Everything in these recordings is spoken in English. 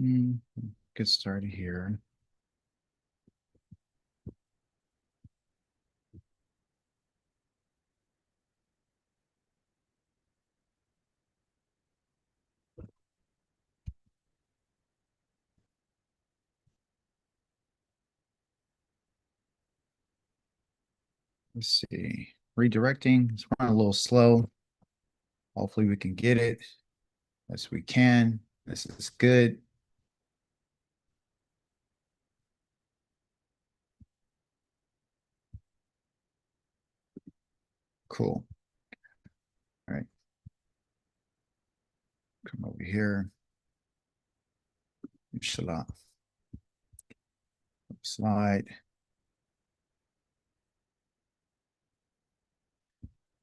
Get started here. Let's see. Redirecting. It's running a little slow. Hopefully we can get it. Yes, we can. This is good. Cool. All right. Come over here. Inshallah. Slide.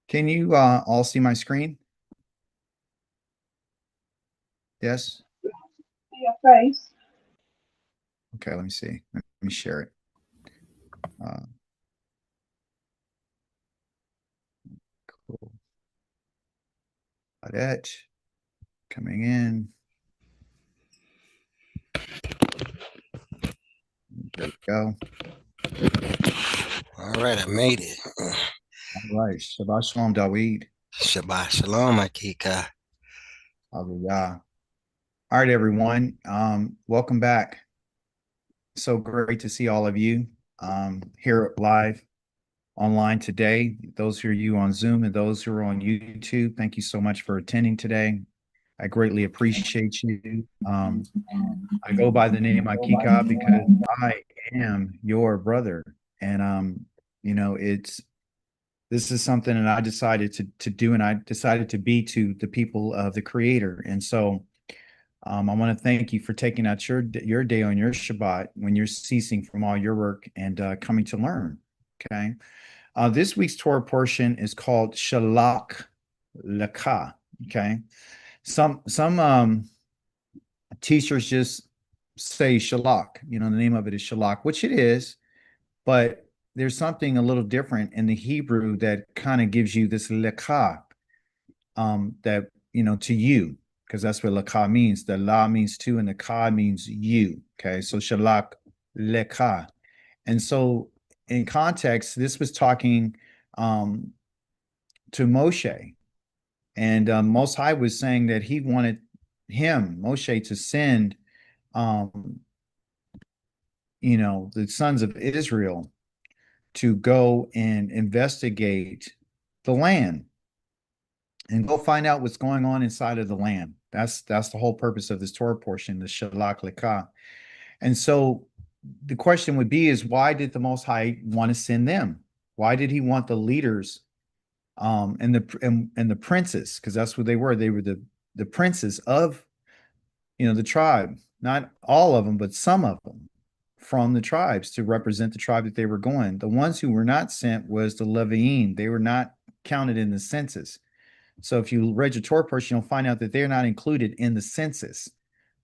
Can you all see my screen? Yes? Your face. Okay, let me see. Let me share it. Cool. That coming in. There we go. All right, I made it. All right. Shabbat Shalom, Daweed. Shabbat Shalom, Akika. Hallelujah. All right, everyone. Welcome back. So great to see all of you here live online today. Those who are you on Zoom and those who are on YouTube, thank you so much for attending today. I greatly appreciate you. I go by the name Akika because I am your brother. And this is something that I decided to do, and I decided to be to the people of the Creator. And so I want to thank you for taking out your day on your Shabbat when you're ceasing from all your work and coming to learn. Okay. This week's Torah portion is called Shalach Lekah. Okay. Some teachers just say Shalach. The name of it is Shalach, which it is, but there's something a little different in the Hebrew that kind of gives you this Lekah, that to you, because that's what Lekah means. The La means to, and the Ka means you. Okay, so Shalach Lekah. And so in context, this was talking to Moshe. And Most High was saying that he wanted Moshe, to send, the sons of Israel to go and investigate the land and go find out what's going on inside of the land. That's the whole purpose of this Torah portion, the Shalach Lekah. And so the question would be is, why did the Most High want to send them? Why did he want the leaders and the princes? Because that's what they were. They were the princes of the tribe, not all of them, but some of them from the tribes to represent the tribe that they were going. The ones who were not sent was the Leviim. They were not counted in the census. So if you read your Torah portion, you'll find out that they're not included in the census.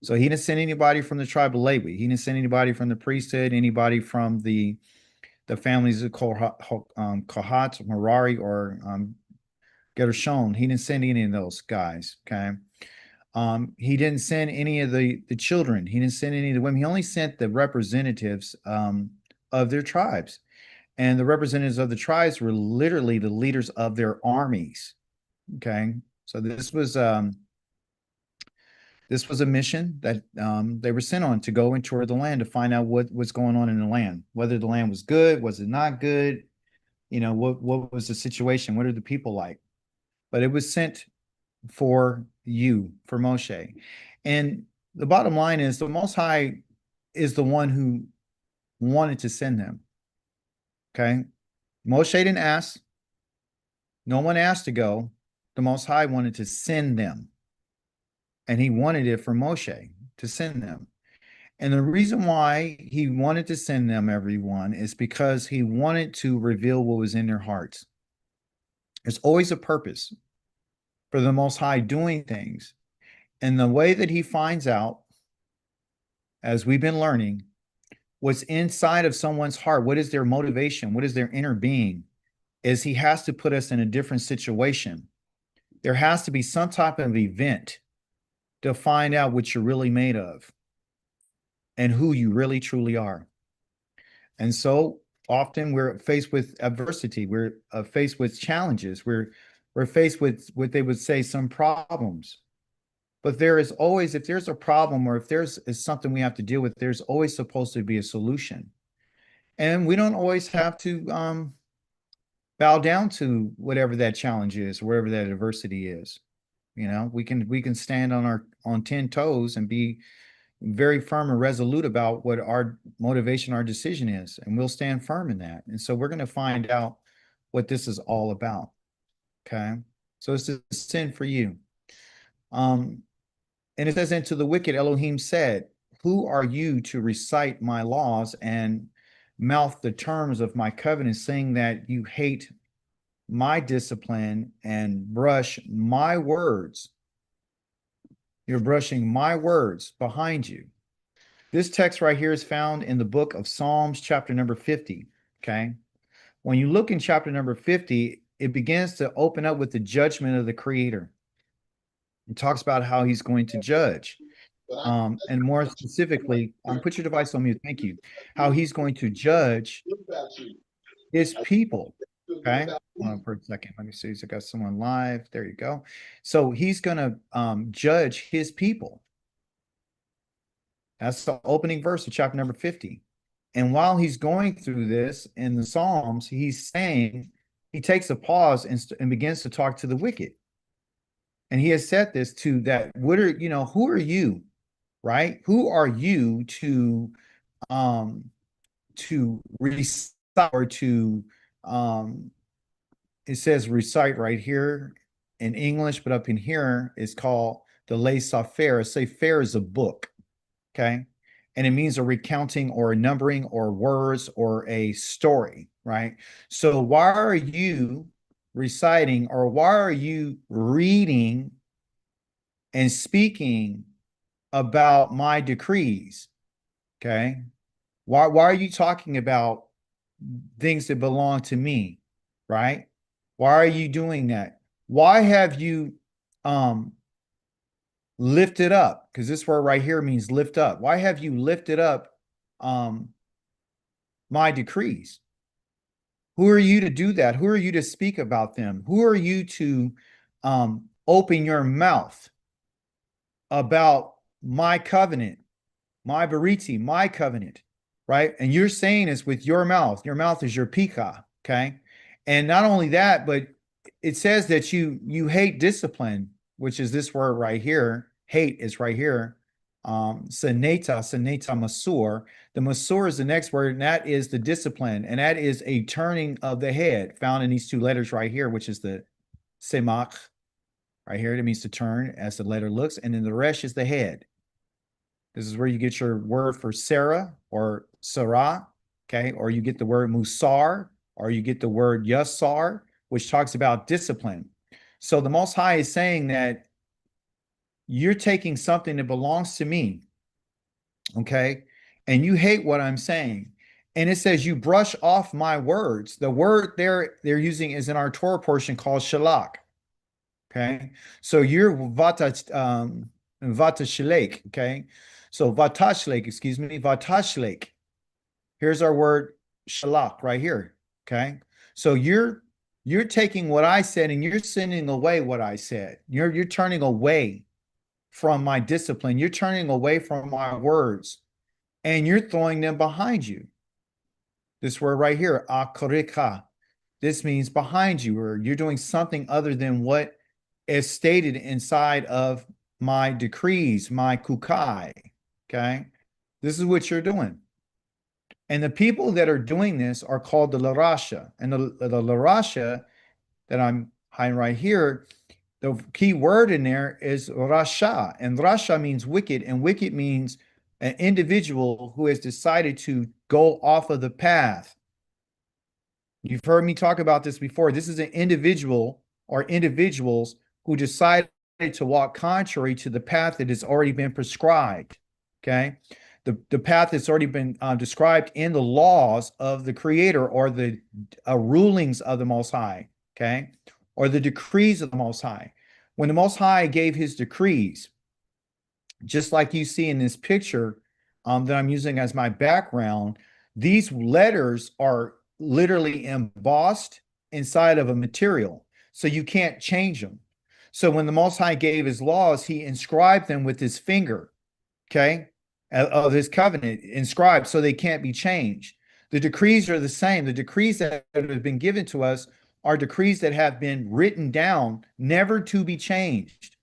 So he didn't send anybody from the tribe of Levi. He didn't send anybody from the priesthood, anybody from the families of Kohat, Merari, or Gershon. He didn't send any of those guys. Okay. He didn't send any of the children. He didn't send any of the women. He only sent the representatives of their tribes. And the representatives of the tribes were literally the leaders of their armies. Okay. So this was a mission that they were sent on to go and tour the land to find out what was going on in the land, whether the land was good, was it not good, what was the situation, what are the people like. But it was sent for Moshe. And the bottom line is the Most High is the one who wanted to send them. Okay. Moshe didn't ask. No one asked to go. The Most High wanted to send them. And he wanted it for Moshe to send them. And the reason why he wanted to send them, everyone, is because he wanted to reveal what was in their hearts. There's always a purpose for the Most High doing things. And the way that he finds out, as we've been learning, what's inside of someone's heart, what is their motivation, what is their inner being, is he has to put us in a different situation. There has to be some type of event to find out what you're really made of. and who you really truly are. And so often we're faced with adversity. We're faced with challenges. We're faced with what they would say some problems. But there is always, if there's a problem or if there's is something we have to deal with, there's always supposed to be a solution. And we don't always have to bow down to whatever that challenge is, wherever that adversity is. You know, we can stand on our on 10 toes and be very firm and resolute about what our motivation, our decision is, and we'll stand firm in that. And so we're going to find out what this is all about. Okay. So it's a sin for you. And it says, "Into the wicked Elohim said, who are you to recite my laws and mouth the terms of my covenant, saying that you hate my discipline and brush my words? You're brushing my words behind you." This text right here is found in the book of Psalms, chapter number 50. Okay. When you look in chapter number 50, it begins to open up with the judgment of the Creator. It talks about how he's going to judge. And more specifically, put your device on mute. Thank you. How he's going to judge his people. Okay. Hold on for a second. Let me see. I got someone live. There you go. So he's going to judge his people. That's the opening verse of chapter number 50. And while he's going through this in the Psalms, he's saying, he takes a pause and begins to talk to the wicked. And he has said this to that, what are, you know, who are you, right? Who are you to recite or to, it says recite right here in English, but up in here is called the Le Sefer. A Sefer is a book. Okay. And it means a recounting or a numbering or words or a story, right? So why are you reciting or why are you reading and speaking about my decrees? Okay. Why are you talking about things that belong to me, right? Why are you doing that? Why have you lifted up? Because this word right here means lift up. Why have you lifted up my decrees? Who are you to do that? Who are you to speak about them? Who are you to open your mouth about my covenant, my bariti, my covenant, right? And you're saying this with your mouth. Your mouth is your pika, okay? And not only that, but it says that you hate discipline, which is this word right here. Hate is right here. Seneta masur. The masur is the next word, and that is the discipline, and that is a turning of the head found in these two letters right here, which is the semach right here. It means to turn as the letter looks, and then the resh is the head. This is where you get your word for Sarah or Sarah, okay? Or you get the word musar, or you get the word yasar, which talks about discipline. So the Most High is saying that you're taking something that belongs to me, okay? And you hate what I'm saying. And it says you brush off my words. The word they're using is in our Torah portion called shalak, okay? So you're vata shalek, okay? So vatashlek, excuse me, vatashlek. Here's our word shalak right here, okay? So you're taking what I said and you're sending away what I said. You're turning away from my discipline. You're turning away from my words and you're throwing them behind you. This word right here, akorika. This means behind you, or you're doing something other than what is stated inside of my decrees, my kukai. Okay. This is what you're doing. And the people that are doing this are called the Larasha. And the Larasha that I'm hiding right here, the key word in there is Rasha. And Rasha means wicked, and wicked means an individual who has decided to go off of the path. You've heard me talk about this before. This is an individual or individuals who decided to walk contrary to the path that has already been prescribed. Okay. The path that's already been described in the laws of the Creator or the rulings of the Most High. Okay. Or the decrees of the Most High. When the Most High gave his decrees, just like you see in this picture, that I'm using as my background, these letters are literally embossed inside of a material, so you can't change them. So when the Most High gave his laws, he inscribed them with his finger, okay, of his covenant, inscribed so they can't be changed. The decrees are the same. The decrees that have been given to us are decrees that have been written down, never to be changed.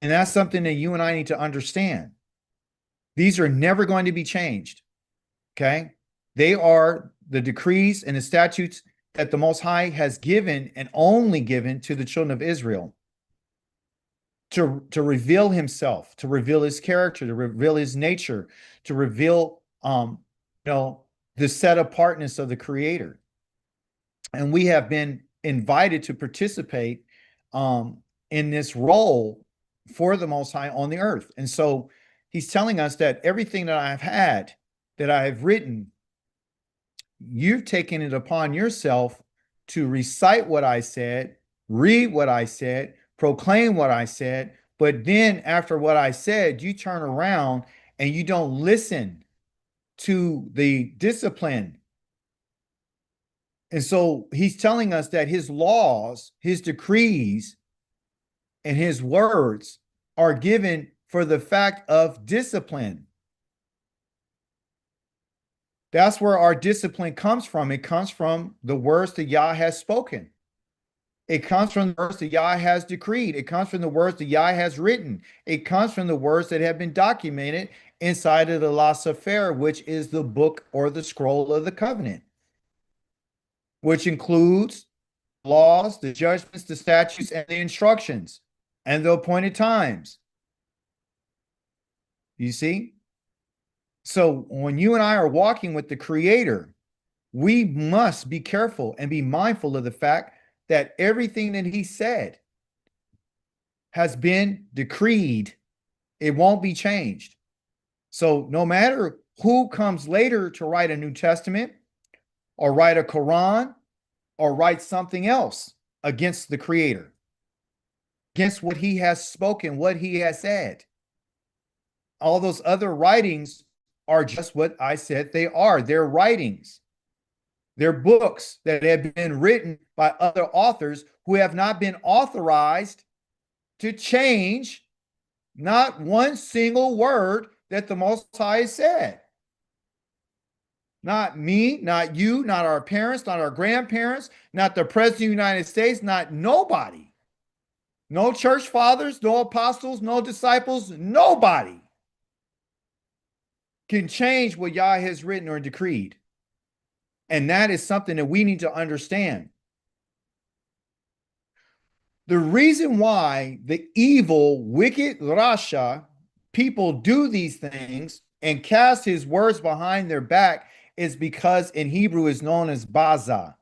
And that's something that you and I need to understand. These are never going to be changed. Okay. They are the decrees and the statutes that the Most High has given and only given to the children of Israel to reveal himself, to reveal his character, to reveal his nature, to reveal the set apartness of the Creator. And we have been invited to participate in this role for the Most High on the earth. And so he's telling us that everything that I've had, that I have written, you've taken it upon yourself to recite what I said, read what I said, proclaim what I said. But then after what I said, you turn around and you don't listen to the discipline. And so he's telling us that his laws, his decrees, and his words are given for the fact of discipline. That's where our discipline comes from. It comes from the words that Yah has spoken. It comes from the words that Yah has decreed. It comes from the words that Yah has written. It comes from the words that have been documented inside of the La Sefer, which is the book or the scroll of the covenant, which includes laws, the judgments, the statutes, and the instructions, and the appointed times. You see? So when you and I are walking with the Creator, we must be careful and be mindful of the fact that everything that he said has been decreed. It won't be changed. So no matter who comes later to write a New Testament or write a Quran or write something else against the Creator, against what he has spoken, what he has said, all those other writings are just what I said they are. They're writings. They're books that have been written by other authors who have not been authorized to change not one single word that the Most High said. Not me, not you, not our parents, not our grandparents, not the President of the United States, not nobody. No church fathers, no apostles, no disciples, nobody can change what Yah has written or decreed. And that is something that we need to understand. The reason why the evil, wicked Rasha people do these things and cast his words behind their back is because in Hebrew is known as Baza.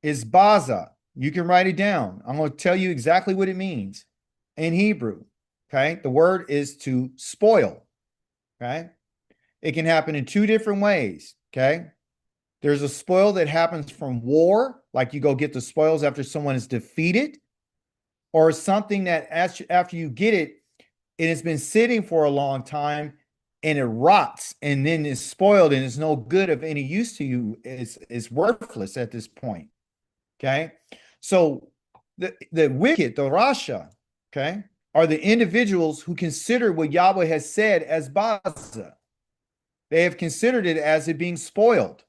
Is Baza. You can write it down. I'm going to tell you exactly what it means in Hebrew. Okay. The word is to spoil. Okay. It can happen in two different ways. Okay. There's a spoil that happens from war, like you go get the spoils after someone is defeated, or something that after you get it, it has been sitting for a long time and it rots and then is spoiled and is no good of any use to you. It's worthless at this point. Okay. So the wicked, the Rasha, okay, are the individuals who consider what Yahweh has said as Baza. They have considered it as it being spoiled.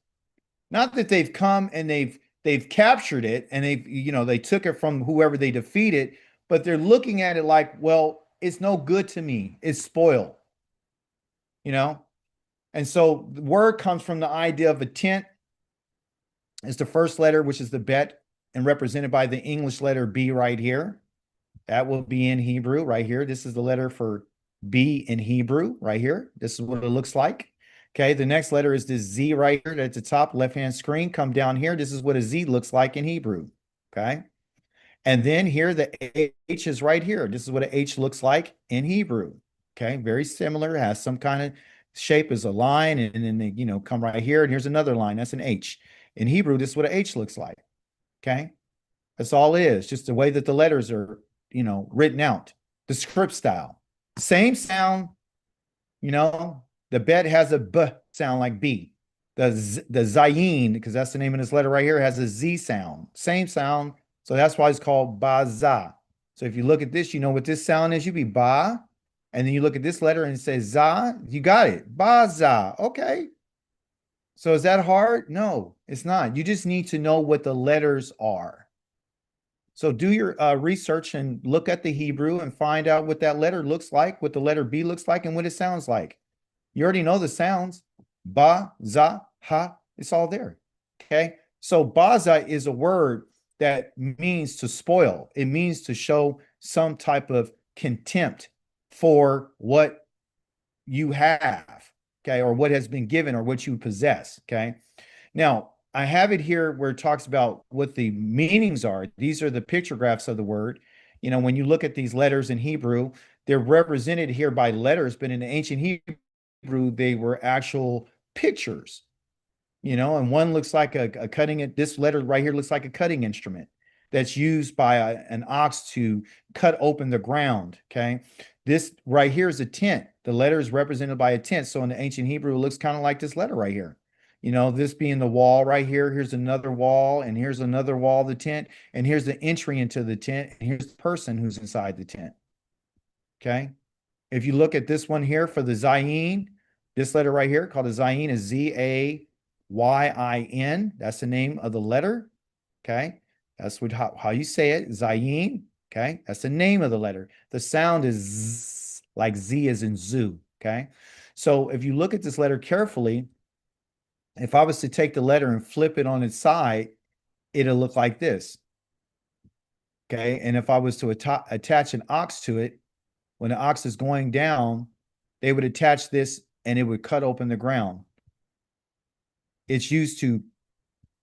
Not that they've come and they've captured it and they took it from whoever they defeated, but they're looking at it like, well, it's no good to me. It's spoiled. And so the word comes from the idea of a tent. It's the first letter, which is the bet, and represented by the English letter B right here. That will be in Hebrew right here. This is the letter for B in Hebrew right here. This is what it looks like. Okay, the next letter is this Z right here at the top left-hand screen. Come down here. This is what a Z looks like in Hebrew. Okay, and then here the H is right here. This is what an H looks like in Hebrew. Okay, very similar. It has some kind of shape as a line, and then they come right here, and here's another line. That's an H. In Hebrew, this is what an H looks like. Okay, that's all it is. Just the way that the letters are, written out. The script style. Same sound, You know, the bet has a B sound like B. The Zayin, because that's the name of this letter right here, has a Z sound. Same sound. So that's why it's called Baza. So if you look at this, you know what this sound is. You be Ba. And then you look at this letter and it says Za. You got it. Baza. Okay. So is that hard? No, it's not. You just need to know what the letters are. So do your research and look at the Hebrew and find out what that letter looks like, what the letter B looks like, and what it sounds like. You already know the sounds. Ba, za, ha. It's all there. Okay. So baza is a word that means to spoil. It means to show some type of contempt for what you have, okay, or what has been given or what you possess, okay? Now, I have it here where it talks about what the meanings are. These are the pictographs of the word. You know, when you look at these letters in Hebrew, they're represented here by letters, but in the ancient Hebrew, they were actual pictures, you know, and one looks like a cutting, this letter right here looks like a cutting instrument that's used by an ox to cut open the ground, okay? This right here is a tent. The letter is represented by a tent. So in the ancient Hebrew, it looks kind of like this letter right here. You know, this being the wall right here, here's another wall, and here's another wall of the tent, and here's the entry into the tent, and here's the person who's inside the tent, okay? If you look at this one here for the Zayin, this letter right here called the Zayin is Zayin. That's the name of the letter. Okay. That's what how you say it. Zayin. Okay. That's the name of the letter. The sound is Z, like Z is in zoo. Okay. So if you look at this letter carefully, if I was to take the letter and flip it on its side, it'll look like this. Okay. And if I was to attach an ox to it, when the ox is going down, they would attach this and it would cut open the ground. It's used to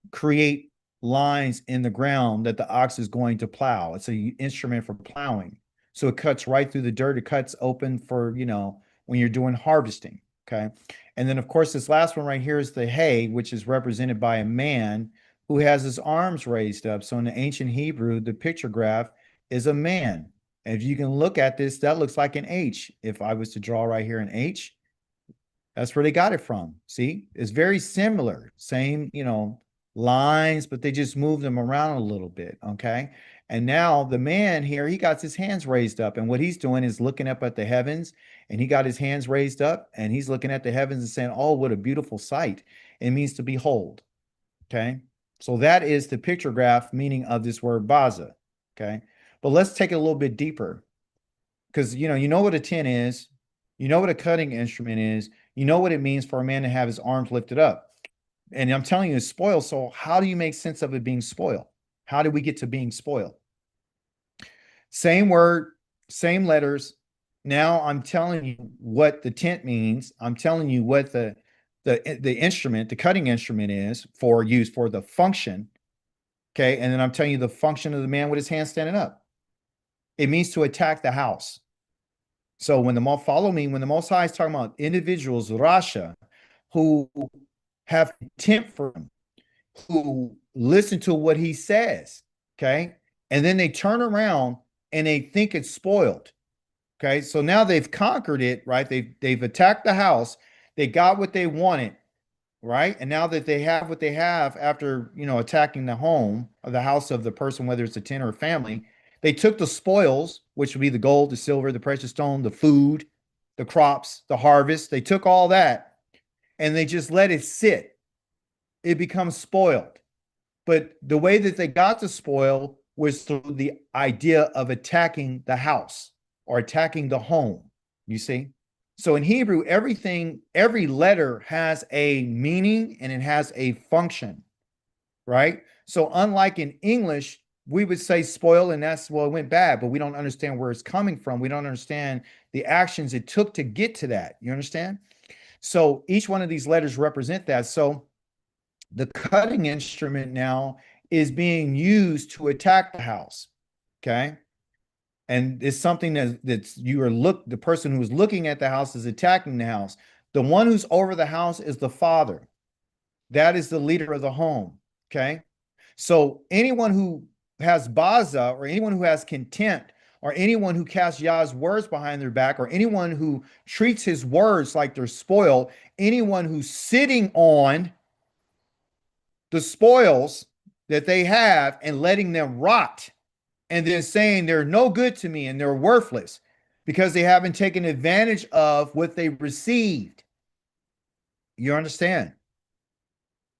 create lines in the ground that the ox is going to plow. It's an instrument for plowing. So it cuts right through the dirt. It cuts open for, you know, when you're doing harvesting. Okay. And then, of course, this last one right here is the hay, which is represented by a man who has his arms raised up. So in the ancient Hebrew, the pictograph is a man. And if you can look at this, that looks like an H. If I was to draw right here an H, that's where they got it from. See, it's very similar. Same, you know, lines, but they just moved them around a little bit. Okay. And now the man here, he got his hands raised up. And what he's doing is looking up at the heavens, and he got his hands raised up and he's looking at the heavens and saying, oh, what a beautiful sight. It means to behold. Okay. So that is the pictograph meaning of this word baza. Okay. But let's take it a little bit deeper because, you know what a tin is, you know what a cutting instrument is, you know what it means for a man to have his arms lifted up. And I'm telling you, it's spoiled. So how do you make sense of it being spoiled? How do we get to being spoiled? Same word, same letters. Now I'm telling you what the tent means. I'm telling you what the instrument, the cutting instrument is for use for the function. Okay. And then I'm telling you the function of the man with his hand standing up. It means to attack the house. So when when the Most High is talking about individuals, Rasha, who have contempt for him, who listen to what he says, okay? And then they turn around and they think it's spoiled. Okay. So now they've conquered it, right? They've attacked the house, they got what they wanted, right? And now that they have what they have after, attacking the home or the house of the person, whether it's a tent or a family, they took the spoils, which would be the gold, the silver, the precious stone, the food, the crops, the harvest. They took all that and they just let it sit. It becomes spoiled. But the way that they got the spoil was through the idea of attacking the house or attacking the home, you see? So in Hebrew, every letter has a meaning and it has a function, right? So unlike in English, we would say spoil and that's, well, it went bad, but we don't understand where it's coming from. We don't understand the actions it took to get to that. You understand? So each one of these letters represent that. So the cutting instrument now is being used to attack the house. Okay. And it's something that's the person who's looking at the house is attacking the house. The one who's over the house is the father. That is the leader of the home. Okay. So anyone who has baza or anyone who has contempt or anyone who casts Yah's words behind their back, or anyone who treats his words like they're spoiled, anyone who's sitting on the spoils that they have and letting them rot, and then saying they're no good to me and they're worthless because they haven't taken advantage of what they received. You understand?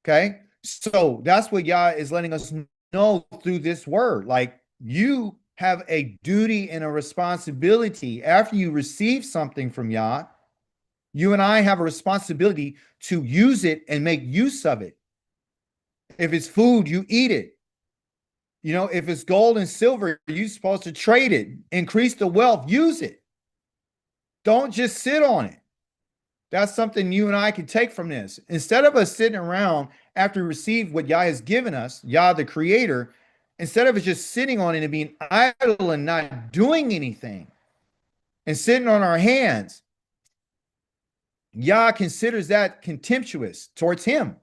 Okay. So that's what Yah is letting us know through this word. Like, you have a duty and a responsibility after you receive something from Yah. You and I have a responsibility to use it and make use of it. If it's food, you eat it. You know, if it's gold and silver, you're supposed to trade it, increase the wealth, use it. Don't just sit on it. That's something you and I can take from this. Instead of us sitting around after we receive what Yah has given us, Yah the creator, instead of us just sitting on it and being idle and not doing anything and sitting on our hands, Yah considers that contemptuous towards him.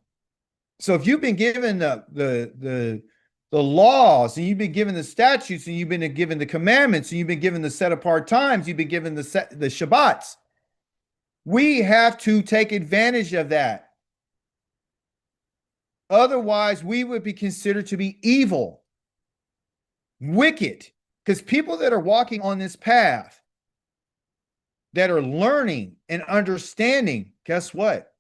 So if you've been given the laws, and you've been given the statutes, and you've been given the commandments, and you've been given the set apart times, you've been given the Shabbats, we have to take advantage of that. Otherwise, we would be considered to be evil, wicked, because people that are walking on this path, that are learning and understanding, guess what?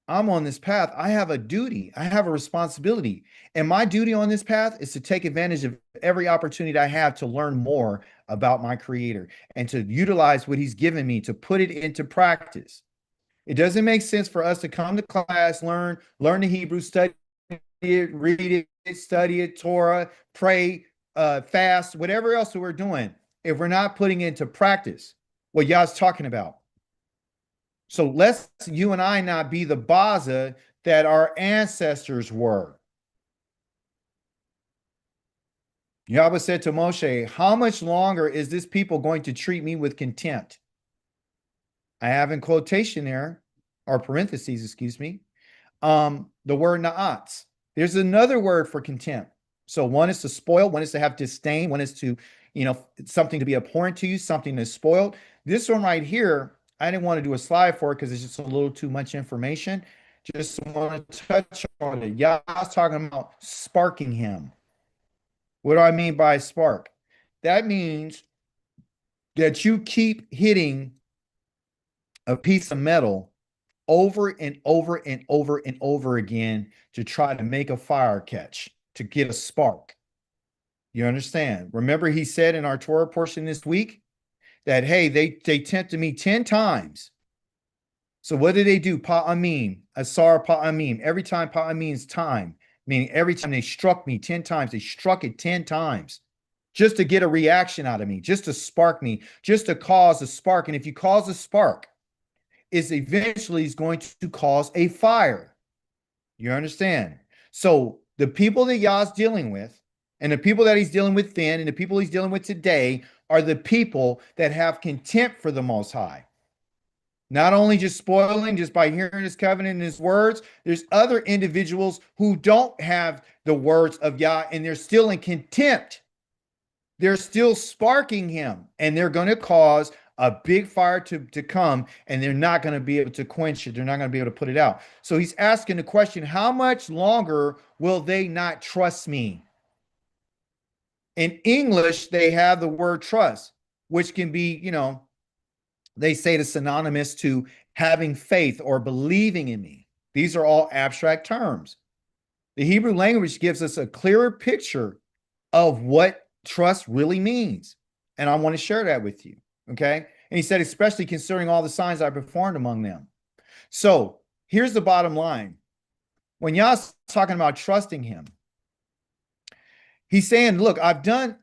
I'm on this path. I have a duty. I have a responsibility. And my duty on this path is to take advantage of every opportunity I have to learn more about my creator and to utilize what he's given me to put it into practice. It doesn't make sense for us to come to class, learn the Hebrew, study it, read it, study it, Torah, pray, fast, whatever else that we're doing, if we're not putting it into practice what Yah's talking about. So let's you and I not be the baza that our ancestors were. Yahweh said to Moshe, how much longer is this people going to treat me with contempt? I have in quotation there, or parentheses, excuse me, the word na'atz. There's another word for contempt. So one is to spoil, one is to have disdain, one is to, something to be abhorrent to you, something that's spoiled. This one right here, I didn't want to do a slide for it because it's just a little too much information. Just want to touch on it. Yah's talking about sparking him. What do I mean by spark? That means that you keep hitting a piece of metal over and over and over and over again to try to make a fire catch, to get a spark. You understand? Remember, he said in our Torah portion this week that, hey, they tempted me 10 times. So what did they do? Pa'amim, asar pa'amim. Every time pa'amim means time, meaning every time they struck me 10 times, they struck it 10 times just to get a reaction out of me, just to spark me, just to cause a spark. And if you cause a spark, it's eventually going to cause a fire. You understand? So the people that Yah's dealing with, and the people that he's dealing with then, and the people he's dealing with today, are the people that have contempt for the Most High. Not only just spoiling just by hearing his covenant and his words, there's other individuals who don't have the words of Yah, and they're still in contempt. They're still sparking him, and they're going to cause a big fire to come, and they're not going to be able to quench it. They're not going to be able to put it out. So he's asking the question, how much longer will they not trust me? In English, they have the word trust, which can be, they say it's synonymous to having faith or believing in me. These are all abstract terms. The Hebrew language gives us a clearer picture of what trust really means. And I want to share that with you. Okay. And he said, especially considering all the signs I performed among them. So here's the bottom line. When Yah's talking about trusting him, he's saying, look, I've done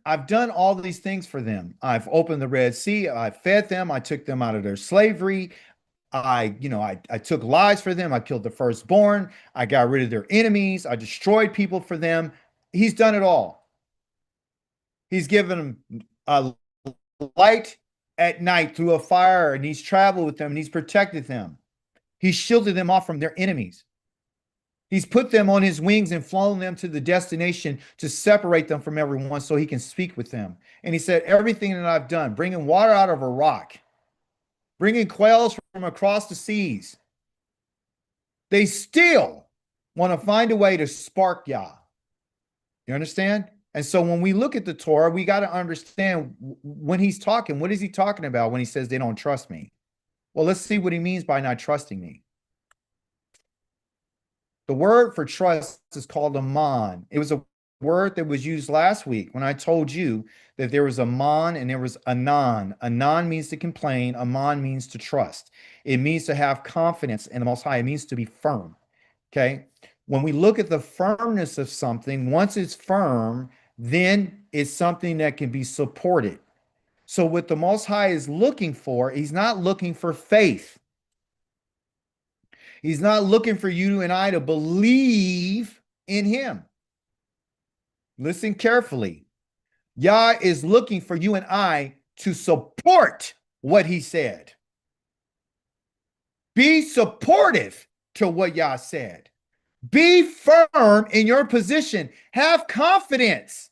all these things for them. I've opened the Red Sea. I fed them. I took them out of their slavery. I took lives for them. I killed the firstborn. I got rid of their enemies. I destroyed people for them. He's done it all. He's given them a light at night through a fire, and he's traveled with them, and he's protected them. He shielded them off from their enemies. He's put them on his wings and flown them to the destination to separate them from everyone so he can speak with them. And he said, everything that I've done, bringing water out of a rock, bringing quails from across the seas, they still want to find a way to spark Yah. You understand? And so when we look at the Torah, we got to understand when he's talking, what is he talking about when he says they don't trust me? Well, let's see what he means by not trusting me. The word for trust is called aman. It was a word that was used last week when I told you that there was aman and there was anan. Anan means to complain. Aman means to trust. It means to have confidence in the Most High. It means to be firm. Okay? When we look at the firmness of something, once it's firm, then it's something that can be supported. So what the Most High is looking for, he's not looking for faith. He's not looking for you and I to believe in him. Listen carefully. Yah is looking for you and I to support what he said. Be supportive to what Yah said. Be firm in your position. Have confidence.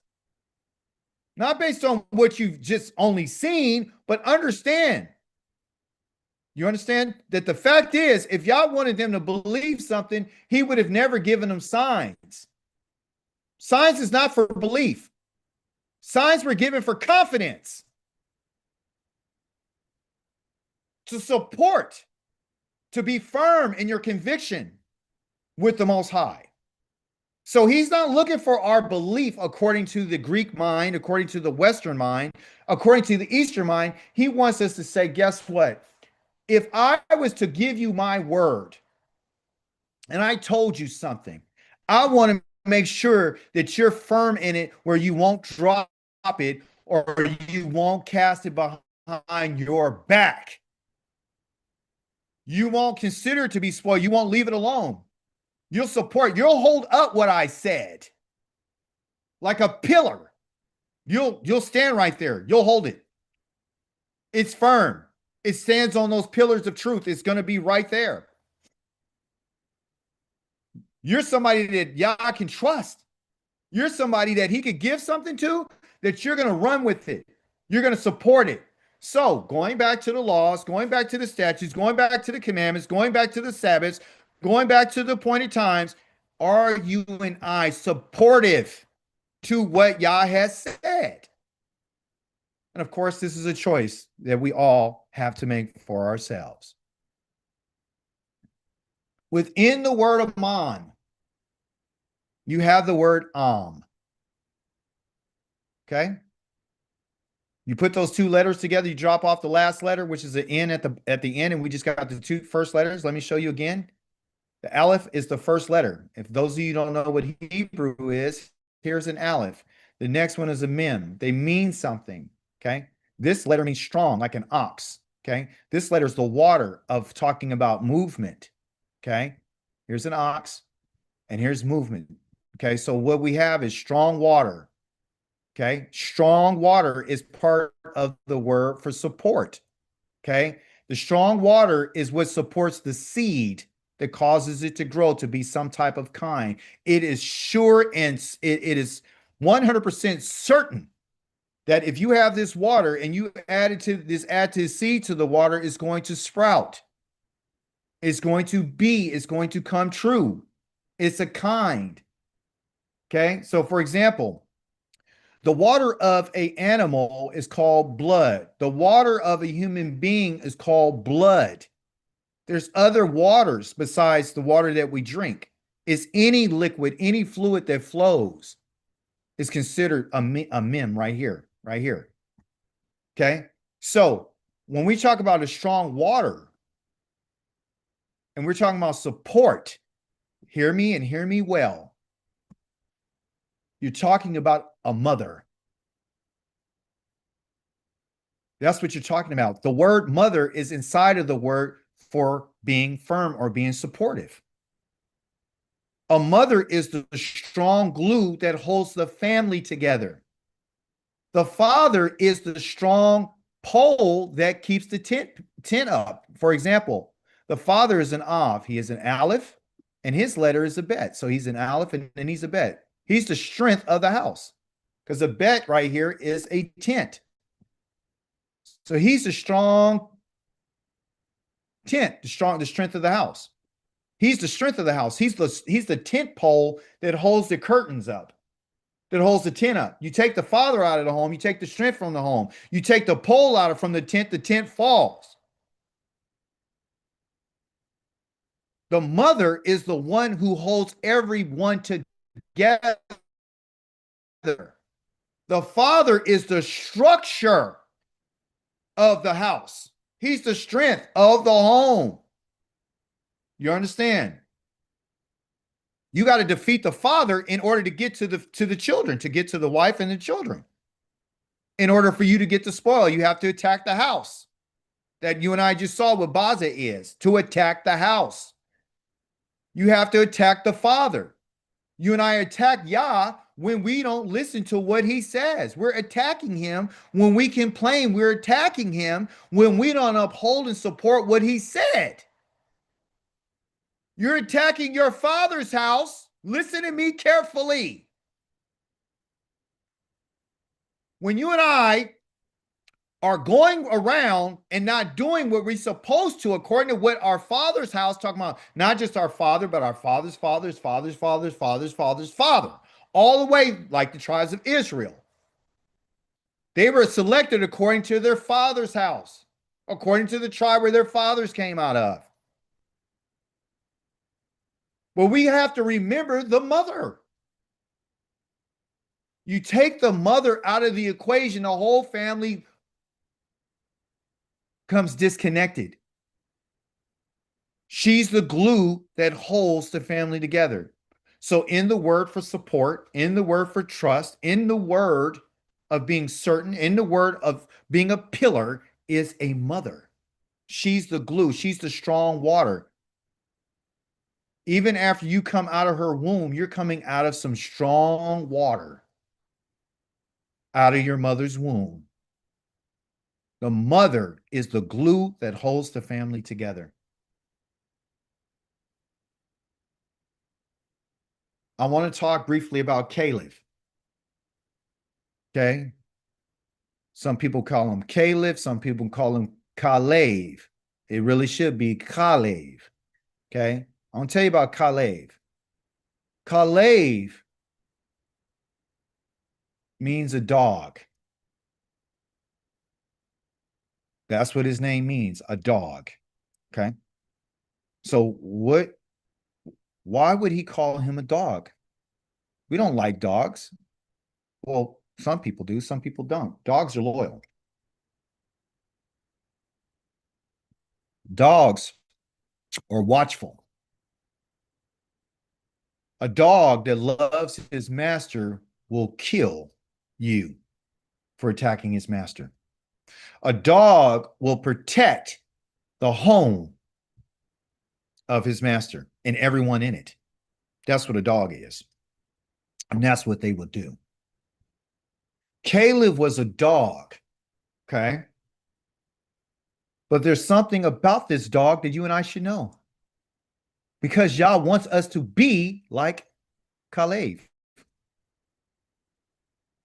Not based on what you've just only seen, but understand. You understand that the fact is, if Yah wanted them to believe something, he would have never given them signs. Signs is not for belief. Signs were given for confidence. To support, to be firm in your conviction with the Most High. So he's not looking for our belief according to the Greek mind, according to the Western mind, according to the Eastern mind. He wants us to say, guess what? If I was to give you my word and I told you something, I want to make sure that you're firm in it where you won't drop it or you won't cast it behind your back. You won't consider it to be spoiled. You won't leave it alone. You'll support, you'll hold up what I said like a pillar. You'll stand right there. You'll hold it. It's firm. It stands on those pillars of truth. It's going to be right there. You're somebody that Yah can trust. You're somebody that he could give something to, that you're going to run with it. You're going to support it. So going back to the laws, going back to the statutes, going back to the commandments, going back to the Sabbaths, going back to the appointed times, are you and I supportive to what Yah has said? And of course, this is a choice that we all have to make for ourselves. Within the word aman, you have the word am. Okay? You put those two letters together, you drop off the last letter, which is an N at the end, and we just got the two first letters. Let me show you again. The aleph is the first letter. If those of you don't know what Hebrew is, here's an aleph. The next one is a mem. They mean something. Okay. This letter means strong, like an ox. Okay. This letter is the water of talking about movement. Okay. Here's an ox and here's movement. Okay. So what we have is strong water. Okay. Strong water is part of the word for support. Okay. The strong water is what supports the seed that causes it to grow to be some type of kind. It is sure and it is 100% certain that if you have this water and you add to seed to the water, it's going to sprout. It's going to come true. It's a kind. Okay. So for example, the water of an animal is called blood. The water of a human being is called blood. There's other waters besides the water that we drink. It's any liquid, any fluid that flows is considered a mem right here, right here. Okay. So when we talk about a strong water and we're talking about support, hear me and hear me well. You're talking about a mother. That's what you're talking about. The word mother is inside of the word for being firm or being supportive. A mother is the strong glue that holds the family together. The father is the strong pole that keeps the tent up. For example, the father is an Av. He is an Aleph. And his letter is a bet. So he's an aleph and then he's a bet. He's the strength of the house. Because a bet right here is a tent. So he's the strong tent, the strength of the house. He's the strength of the house. He's the tent pole that holds the curtains up, that holds the tent up. You take the father out of the home, you take the strength from the home. You take the pole out from the tent falls. The mother is the one who holds everyone together. The father is the structure of the house. He's the strength of the home. You understand? You got to defeat the father in order to get to the children, to get to the wife and the children. In order for you to get the spoil, you have to attack the house. That you and I just saw what Baza is, to attack the house. You have to attack the father. You and I attack Yah when we don't listen to what he says. We're attacking him when we complain. We're attacking him when we don't uphold and support what he said. You're attacking your father's house. Listen to me carefully. When you and I are going around and not doing what we're supposed to, according to what our father's house, talking about not just our father, but our father's father, all the way like the tribes of Israel. They were selected according to their father's house, according to the tribe where their fathers came out of. But we have to remember the mother. You take the mother out of the equation, the whole family comes disconnected. She's the glue that holds the family together. So in the word for support, in the word for trust, in the word of being certain, in the word of being a pillar is a mother. She's the glue. She's the strong water. Even after you come out of her womb, you're coming out of some strong water out of your mother's womb. The mother is the glue that holds the family together. I want to talk briefly about Kalev. Okay. Some people call him Kalev. Some people call him Kalev. It really should be Kalev. Okay. I want to tell you about Kalev. Kalev means a dog. That's what his name means, a dog. Okay. So why would he call him a dog? We don't like dogs. Well, some people do, some people don't. Dogs are loyal. Dogs are watchful. A dog that loves his master will kill you for attacking his master. A dog will protect the home of his master and everyone in it. That's what a dog is. And that's what they will do. Kalev was a dog, okay? But there's something about this dog that you and I should know. Because Yah wants us to be like Kalev.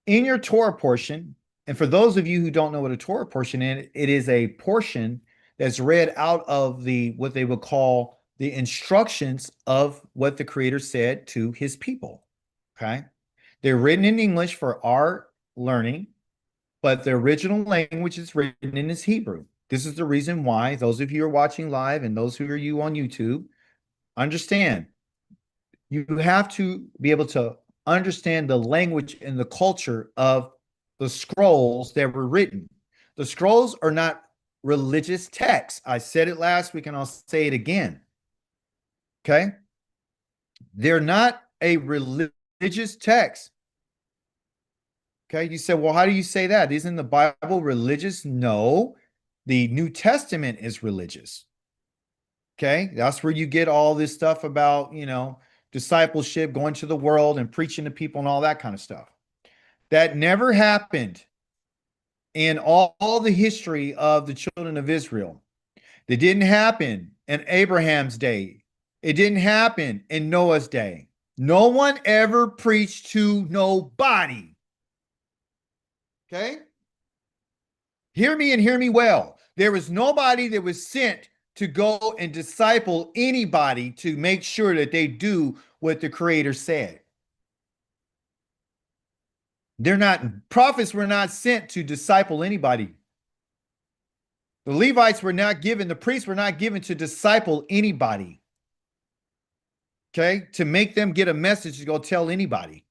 In your Torah portion, and for those of you who don't know what a Torah portion is, it is a portion that's read out of what they would call the instructions of what the Creator said to his people. Okay. They're written in English for our learning, but the original language is written in Hebrew. This is the reason why those of you who are watching live and those who are you on YouTube, understand you have to be able to understand the language and the culture of the scrolls that were written. The scrolls are not religious texts. I said it last week and I'll say it again. Okay? They're not a religious text. Okay? You said, well, how do you say that? Isn't the Bible religious? No. The New Testament is religious. Okay? That's where you get all this stuff about, discipleship, going to the world and preaching to people and all that kind of stuff. That never happened in all the history of the children of Israel. That didn't happen in Abraham's day. It didn't happen in Noah's day. No one ever preached to nobody. Okay? Hear me and hear me well. There was nobody that was sent to go and disciple anybody to make sure that they do what the Creator said. Prophets were not sent to disciple anybody. The Levites were not given, the priests were not given to disciple anybody. Okay? To make them get a message to go tell anybody.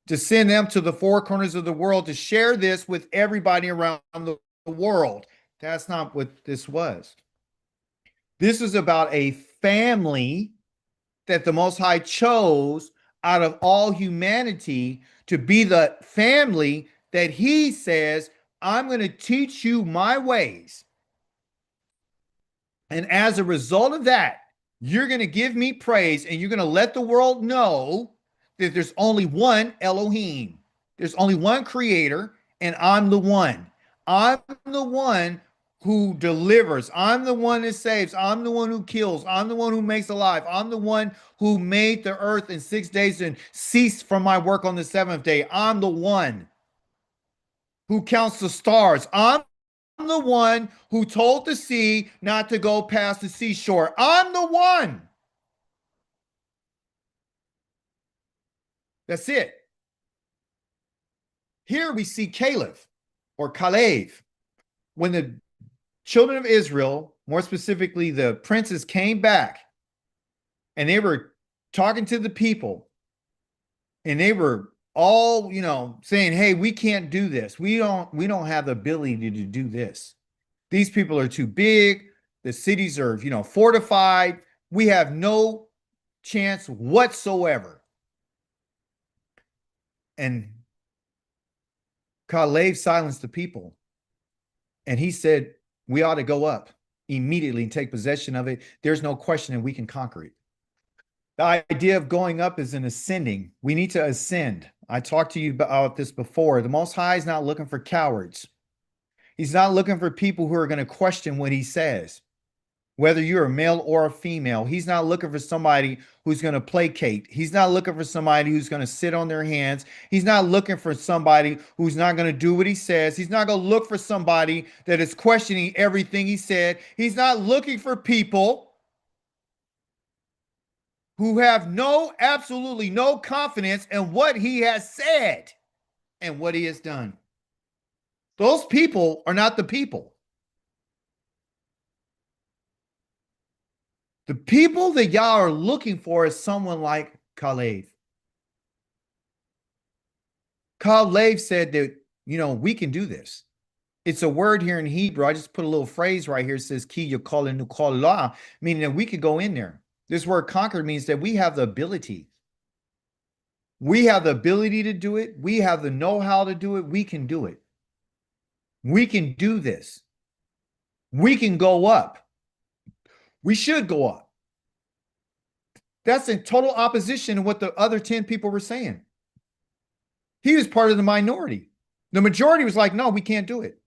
To send them to the four corners of the world to share this with everybody around the world. That's not what this was. This is about a family that the Most High chose out of all humanity to be the family that He says, I'm going to teach you my ways. And as a result of that, you're going to give me praise and you're going to let the world know that there's only one Elohim. There's only one creator, and I'm the one. I'm the one who delivers. I'm the one that saves. I'm the one who kills. I'm the one who makes alive. I'm the one who made the earth in 6 days and ceased from my work on the seventh day. I'm the one who counts the stars. I'm the one who told the sea not to go past the seashore. I'm the one. That's it. Here we see Kalev or Kalev. When the children of Israel, more specifically the princes, came back and they were talking to the people and they were all, saying, hey, we can't do this. We don't have the ability to do this. These people are too big. The cities are, fortified. We have no chance whatsoever. And Kalev silenced the people. And he said, we ought to go up immediately and take possession of it. There's no question that we can conquer it. The idea of going up is an ascending. We need to ascend. I talked to you about this before. The Most High is not looking for cowards. He's not looking for people who are going to question what he says. Whether you're a male or a female, he's not looking for somebody who's going to placate. He's not looking for somebody who's going to sit on their hands. He's not looking for somebody who's not going to do what he says. He's not going to look for somebody that is questioning everything he said. He's not looking for people who have absolutely no confidence in what he has said and what he has done. Those people are not the people. The people that y'all are looking for is someone like Kalev. Kalev said that, we can do this. It's a word here in Hebrew. I just put a little phrase right here. It says, ki yokol nukol la, meaning that we could go in there. This word conquer means that we have the ability. We have the ability to do it. We have the know-how to do it. We can do it. We can do this. We can go up. We should go up. That's in total opposition to what the other 10 people were saying. He was part of the minority. The majority was like, no, we can't do it.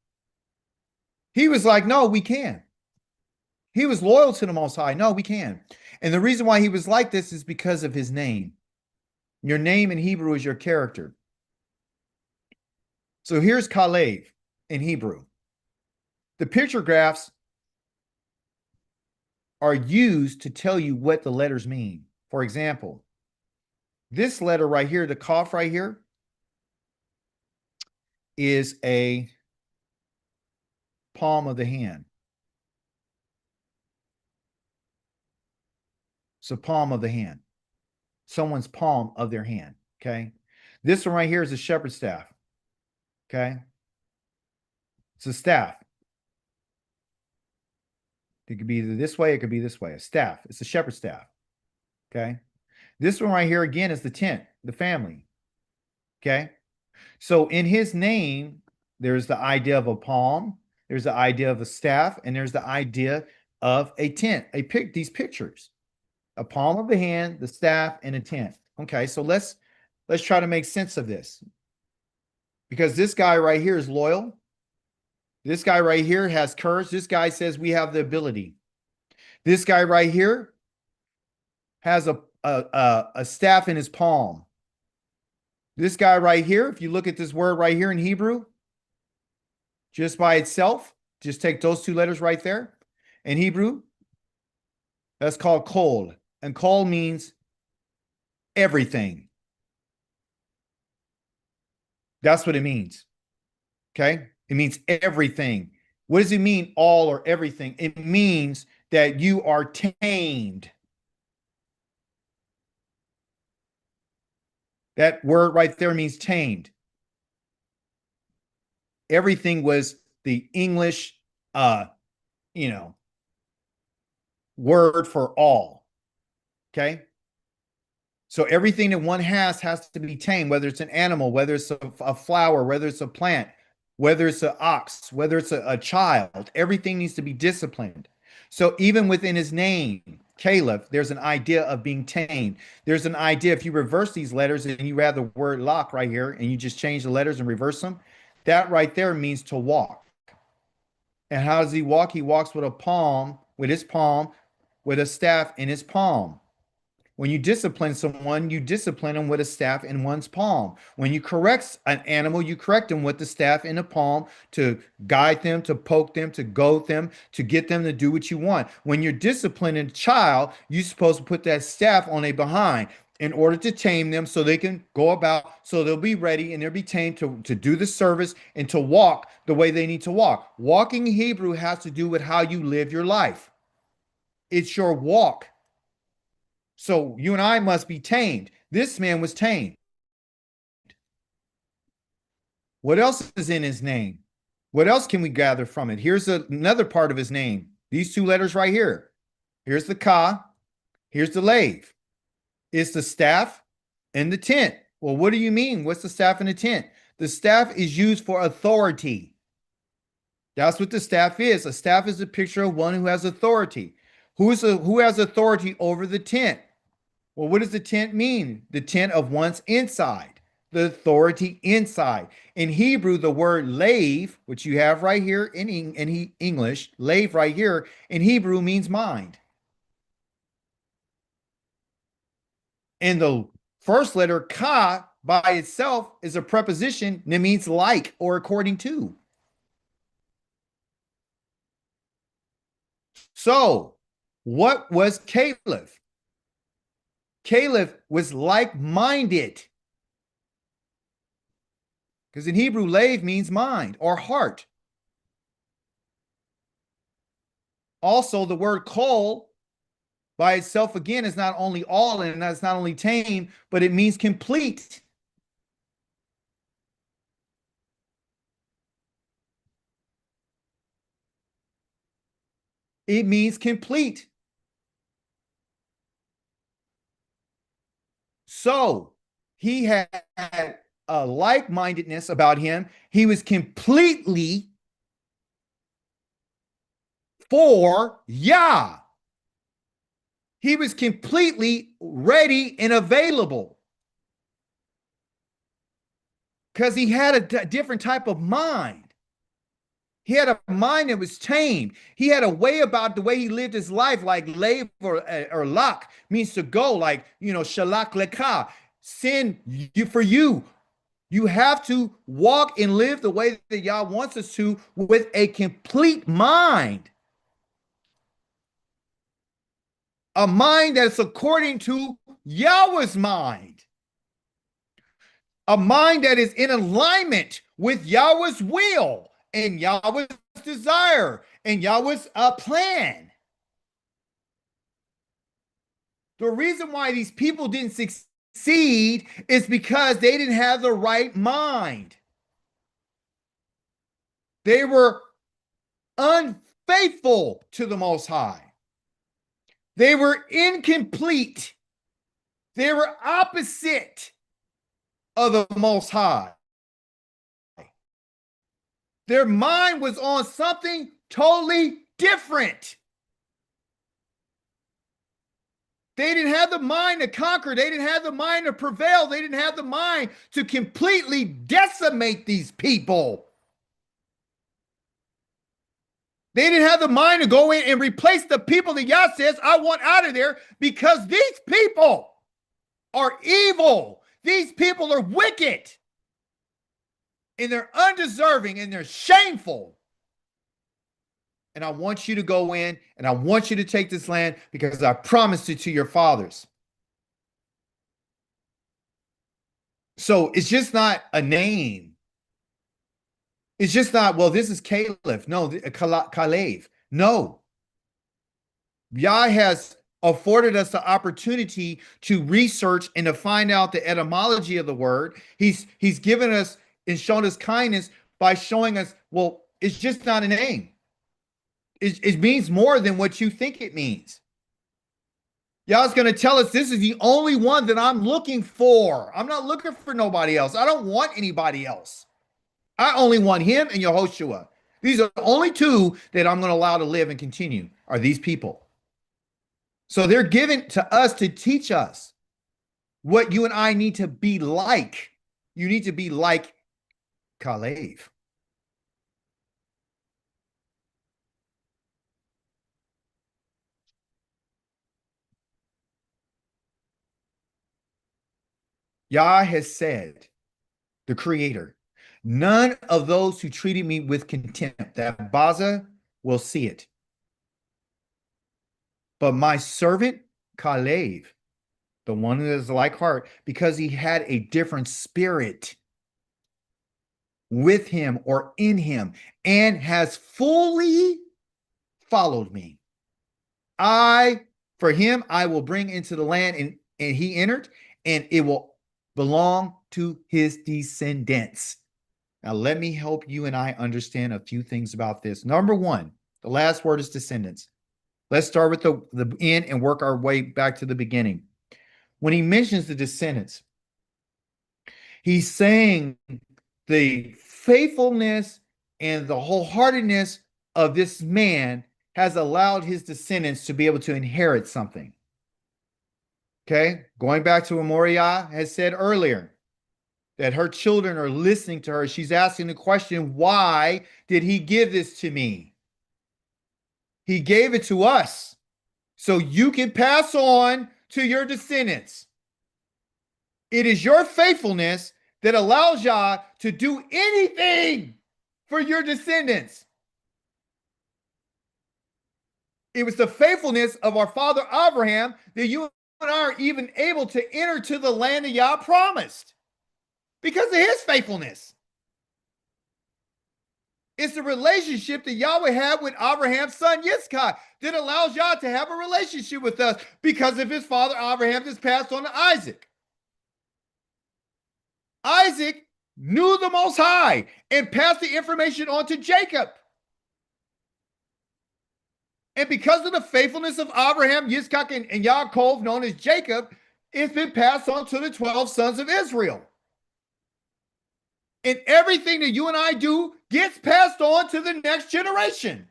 He was like, no, we can. He was loyal to the Most High. No, we can. And the reason why he was like this is because of his name. Your name in Hebrew is your character. So here's Kalev in Hebrew. The picture graphs are used to tell you what the letters mean. For example, this letter right here, the Kaf right here, is a palm of the hand. It's a palm of the hand. Someone's palm of their hand, okay? This one right here is a shepherd's staff, okay? It's a staff. It could be either this way, it could be this way. A staff. It's a shepherd's staff, okay? This one right here, again, is the tent, the family, okay? So in his name, there's the idea of a palm, there's the idea of a staff, and there's the idea of a tent, these pictures. A palm of the hand, the staff, and a tent. Okay, so let's try to make sense of this. Because this guy right here is loyal. This guy right here has courage. This guy says we have the ability. This guy right here has a staff in his palm. This guy right here, if you look at this word right here in Hebrew, just by itself, just take those two letters right there. In Hebrew, that's called kol. And kol means everything. That's what it means. Okay? It means everything. What does it mean, all or everything? It means that you are tamed. That word right there means tamed. Everything was the English, word for all. Okay? So everything that one has to be tamed, whether it's an animal, whether it's a flower, whether it's a plant, whether it's an ox, whether it's a child, everything needs to be disciplined. So even within his name, Kalev, there's an idea of being tamed. There's an idea, if you reverse these letters and you add the word lock right here and you just change the letters and reverse them, that right there means to walk. And how does he walk? He walks with his palm, with a staff in his palm. When you discipline someone, you discipline them with a staff in one's palm. When you correct an animal, you correct them with the staff in the palm to guide them, to poke them, to goad them, to get them to do what you want. When you're disciplining a child, you're supposed to put that staff on their behind in order to tame them so they can go about, so they'll be ready and they'll be tamed to do the service and to walk the way they need to walk. Walking in Hebrew has to do with how you live your life. It's your walk. So you and I must be tamed. This man was tamed. What else is in his name? What else can we gather from it? Here's another part of his name. These two letters right here. Here's the ka. Here's the lave. It's the staff and the tent. Well, what do you mean? What's the staff and the tent? The staff is used for authority. That's what the staff is. A staff is a picture of one who has authority. Who has authority over the tent? Well, what does the tent mean? The tent of one's inside, the authority inside. In Hebrew, the word lave, which you have right here in English, lave right here, in Hebrew means mind. And the first letter, ka, by itself is a preposition that means like or according to. So, what was Kalev? Kalev was like-minded. Because in Hebrew, lave means mind or heart. Also, the word kol by itself, again, is not only all and that's not only tame, but it means complete. It means complete. So he had a like-mindedness about him. He was completely for Yah. He was completely ready and available because he had a different type of mind. He had a mind that was tamed. He had a way about the way he lived his life, like lave or lak means to go, like, shalak lekah, sin you for you. You have to walk and live the way that Yah wants us to with a complete mind. A mind that's according to Yahweh's mind. A mind that is in alignment with Yahweh's will and Yahweh's desire and Yahweh's plan. The reason why these people didn't succeed is because they didn't have the right mind. They were unfaithful to the Most High. They were incomplete. They were opposite of the Most High. Their mind was on something totally different. They didn't have the mind to conquer. They didn't have the mind to prevail. They didn't have the mind to completely decimate these people. They didn't have the mind to go in and replace the people that Yah says, I want out of there, because these people are evil. These people are wicked. And they're undeserving and they're shameful. And I want you to go in and I want you to take this land because I promised it to your fathers. So it's just not a name. It's just not, well, this is Kalev. No, Kalev. No. Yah has afforded us the opportunity to research and to find out the etymology of the word. He's given us and shown us kindness by showing us, well, it's just not a name. It means more than what you think it means. Yah's going to tell us this is the only one that I'm looking for. I'm not looking for nobody else. I don't want anybody else. I only want him and Yehoshua. These are the only two that I'm going to allow to live and continue are these people. So they're given to us to teach us what you and I need to be like. You need to be like Kalev. Yah has said, the creator, none of those who treated me with contempt, that Baza will see it. But my servant Kalev, the one that is like heart, because he had a different spirit with him or in him and has fully followed me. For him, I will bring into the land, and he entered, and it will belong to his descendants. Now, let me help you and I understand a few things about this. Number one, the last word is descendants. Let's start with the end and work our way back to the beginning. When he mentions the descendants, he's saying the faithfulness and the wholeheartedness of this man has allowed his descendants to be able to inherit something. Okay, going back to what Moriah has said earlier, that her children are listening to her. She's asking the question, why did he give this to me? He gave it to us so you can pass on to your descendants. It is your faithfulness that allows Yah to do anything for your descendants. It was the faithfulness of our father Abraham that you and I are even able to enter to the land that Yah promised because of his faithfulness. It's the relationship that Yahweh had with Abraham's son Yitzchak that allows Yah to have a relationship with us because of his father Abraham that's passed on to Isaac. Isaac knew the Most High and passed the information on to Jacob. And because of the faithfulness of Abraham, Yitzchak, and Yaakov, known as Jacob, it's been passed on to the 12 sons of Israel. And everything that you and I do gets passed on to the next generation.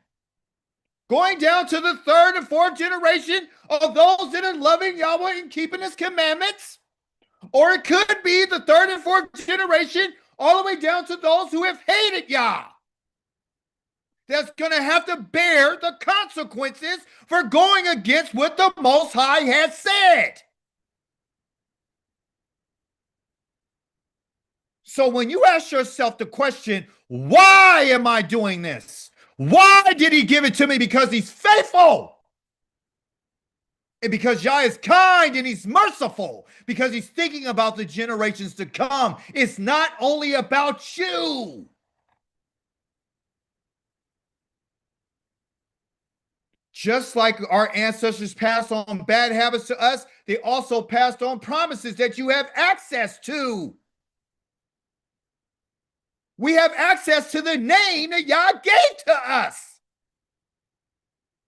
Going down to the third and fourth generation of those that are loving Yahweh and keeping his commandments. Or it could be the third and fourth generation all the way down to those who have hated Yah. That's going to have to bear the consequences for going against what the Most High has said. So when you ask yourself the question, why am I doing this? Why did he give it to me? Because he's faithful. And because Yah is kind and he's merciful. Because he's thinking about the generations to come. It's not only about you. Just like our ancestors passed on bad habits to us, they also passed on promises that you have access to. We have access to the name that Yah gave to us,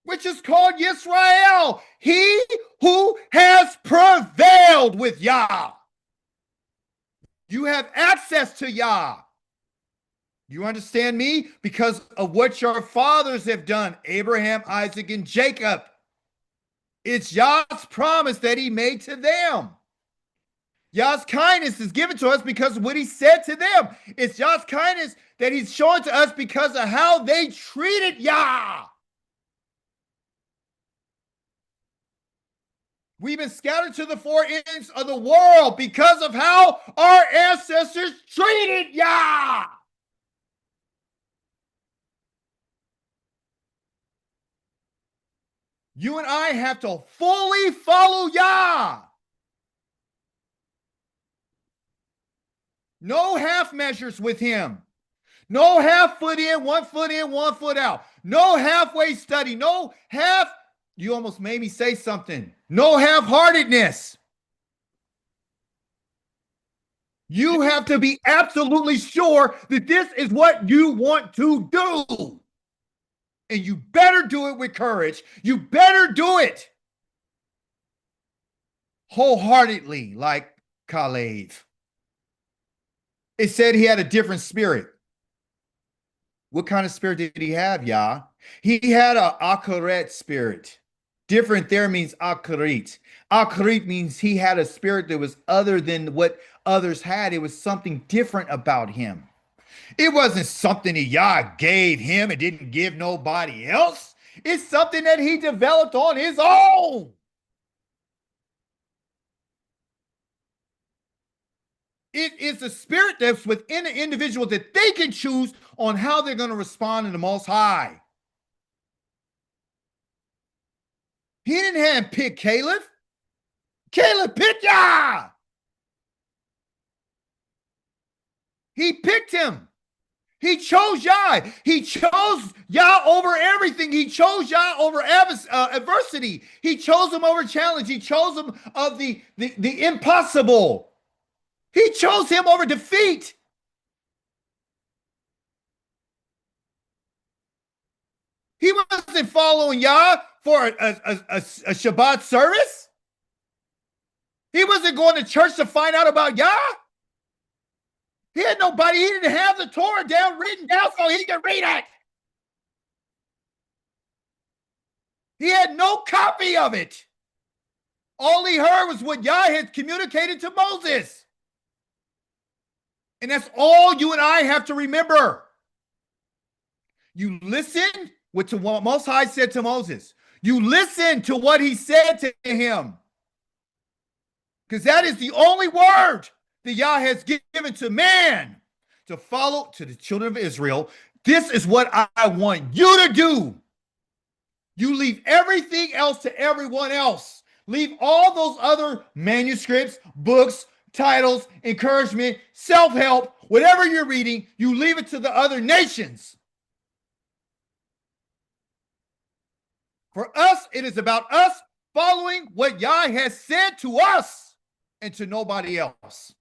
which is called Yisrael, he who has prevailed with Yah. You have access to Yah. You understand me? Because of what your fathers have done, Abraham, Isaac, and Jacob. It's Yah's promise that he made to them. Yah's kindness is given to us because of what he said to them. It's Yah's kindness that he's showing to us because of how they treated Yah. We've been scattered to the four ends of the world because of how our ancestors treated Yah. You and I have to fully follow Yah. No half measures with him. No half foot in, 1 foot out. No halfway study. No half, you almost made me say something. No half-heartedness. You have to be absolutely sure that this is what you want to do. And you better do it with courage. You better do it wholeheartedly, like Kalev. It said he had a different spirit. What kind of spirit did he have, Yah? He had an akaret spirit. Different there means akarit. Akarit means he had a spirit that was other than what others had. It was something different about him. It wasn't something that Yah gave him and didn't give nobody else. It's something that he developed on his own. It is the spirit that's within the individual that they can choose on how they're going to respond to the Most High. He didn't handpick Kalev. Kalev picked Yah. He picked him. He chose Yah. He chose Yah over everything. He chose Yah over adversity. He chose him over challenge. He chose him of the impossible. He chose him over defeat. He wasn't following Yah for a Shabbat service. He wasn't going to church to find out about Yah. He had nobody. He didn't have the Torah written down so he could read it. He had no copy of it. All he heard was what Yah had communicated to Moses. And that's all you and I have to remember. You listen to what Most High said to Moses. You listen to what he said to him. Because that is the only word that Yah has given to man to follow to the children of Israel. This is what I want you to do. You leave everything else to everyone else. Leave all those other manuscripts, books, titles, encouragement, self-help, whatever you're reading, you leave it to the other nations. For us, it is about us following what Yah has said to us and to nobody else.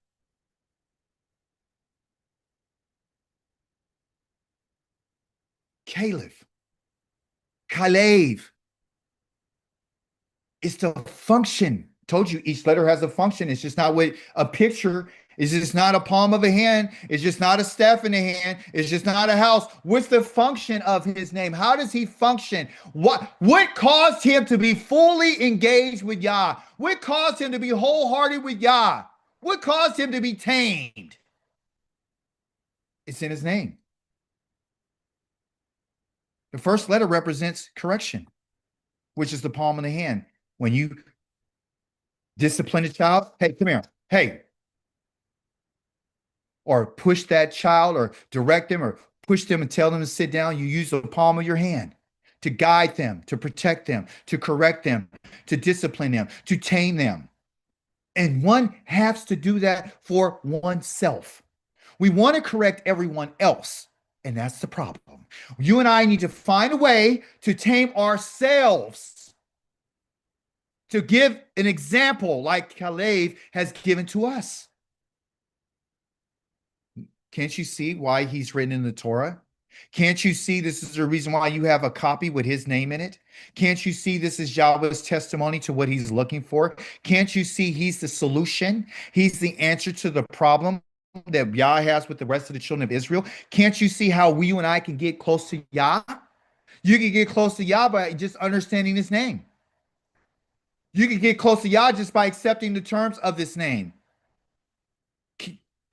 Kalev. It's the function. Told you each letter has a function. It's just not what a picture. It's just not a palm of a hand. It's just not a staff in a hand. It's just not a house. What's the function of his name? How does he function? What caused him to be fully engaged with Yah? What caused him to be wholehearted with Yah? What caused him to be tamed? It's in his name. The first letter represents correction, which is the palm of the hand. When you discipline a child, hey, come here, hey. Or push that child or direct them or push them and tell them to sit down. You use the palm of your hand to guide them, to protect them, to correct them, to discipline them, to tame them. And one has to do that for oneself. We want to correct everyone else, and that's the problem. You and I need to find a way to tame ourselves, to give an example like Kalev has given to us. Can't you see why he's written in the Torah? Can't you see this is the reason why you have a copy with his name in it? Can't you see this is Yahweh's testimony to what he's looking for? Can't you see he's the solution? He's the answer to the problem that Yah has with the rest of the children of Israel. Can't you see how you and I can get close to Yah? You can get close to Yah by just understanding his name. You can get close to Yah just by accepting the terms of this name.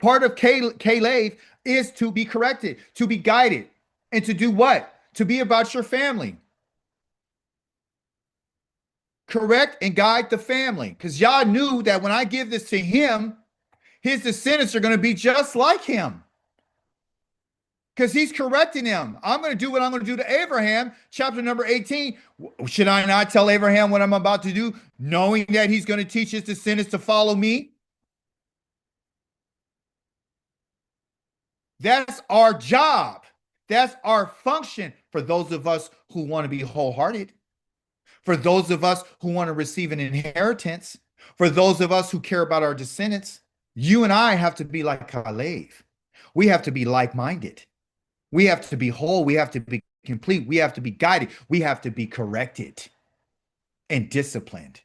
Part of Kalev is to be corrected, to be guided, and to do what? To be about your family. Correct and guide the family. Because Yah knew that when I give this to him, his descendants are going to be just like him. Because he's correcting him. I'm going to do what I'm going to do to Abraham. Chapter number 18. Should I not tell Abraham what I'm about to do, knowing that he's going to teach his descendants to follow me? That's our job. That's our function for those of us who want to be wholehearted. For those of us who want to receive an inheritance. For those of us who care about our descendants. You and I have to be like Kalev. We have to be like-minded. We have to be whole. We have to be complete. We have to be guided. We have to be corrected and disciplined.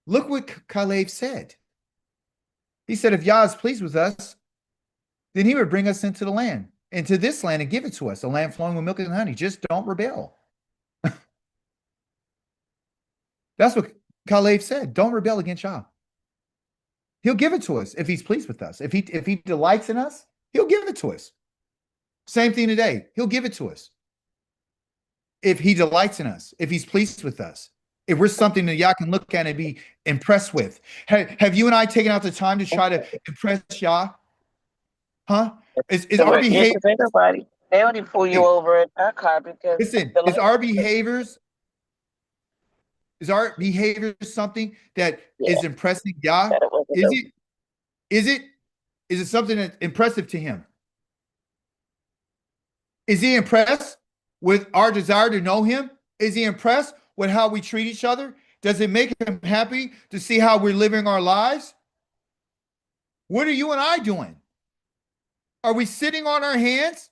Look what Kalev said. He said, if Yah is pleased with us, then he would bring us into the land, into this land, and give it to us, a land flowing with milk and honey. Just don't rebel. That's what Kalev said. Don't rebel against Yah. He'll give it to us if he's pleased with us. If he delights in us, he'll give it to us. Same thing today. He'll give it to us. If he delights in us, if he's pleased with us, if we're something that Yah can look at and be impressed with. Have you and I taken out the time to try to impress Yah? Huh? Is our behavior? Everybody, they only pull you over at our car because. Listen, is our behavior something that is impressing Yah? Is it something that's impressive to him? Is he impressed with our desire to know him? Is he impressed with how we treat each other? Does it make him happy to see how we're living our lives? What are you and I doing? Are we sitting on our hands?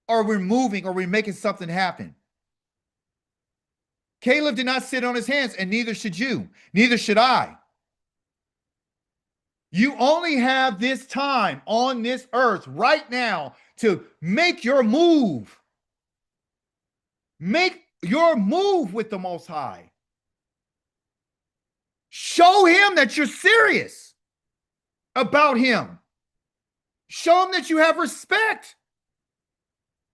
Or are we moving? Or are we making something happen? Kalev did not sit on his hands, and neither should you. Neither should I. You only have this time on this earth right now to make your move. Make your move with the Most High. Show him that you're serious about him. Show him that you have respect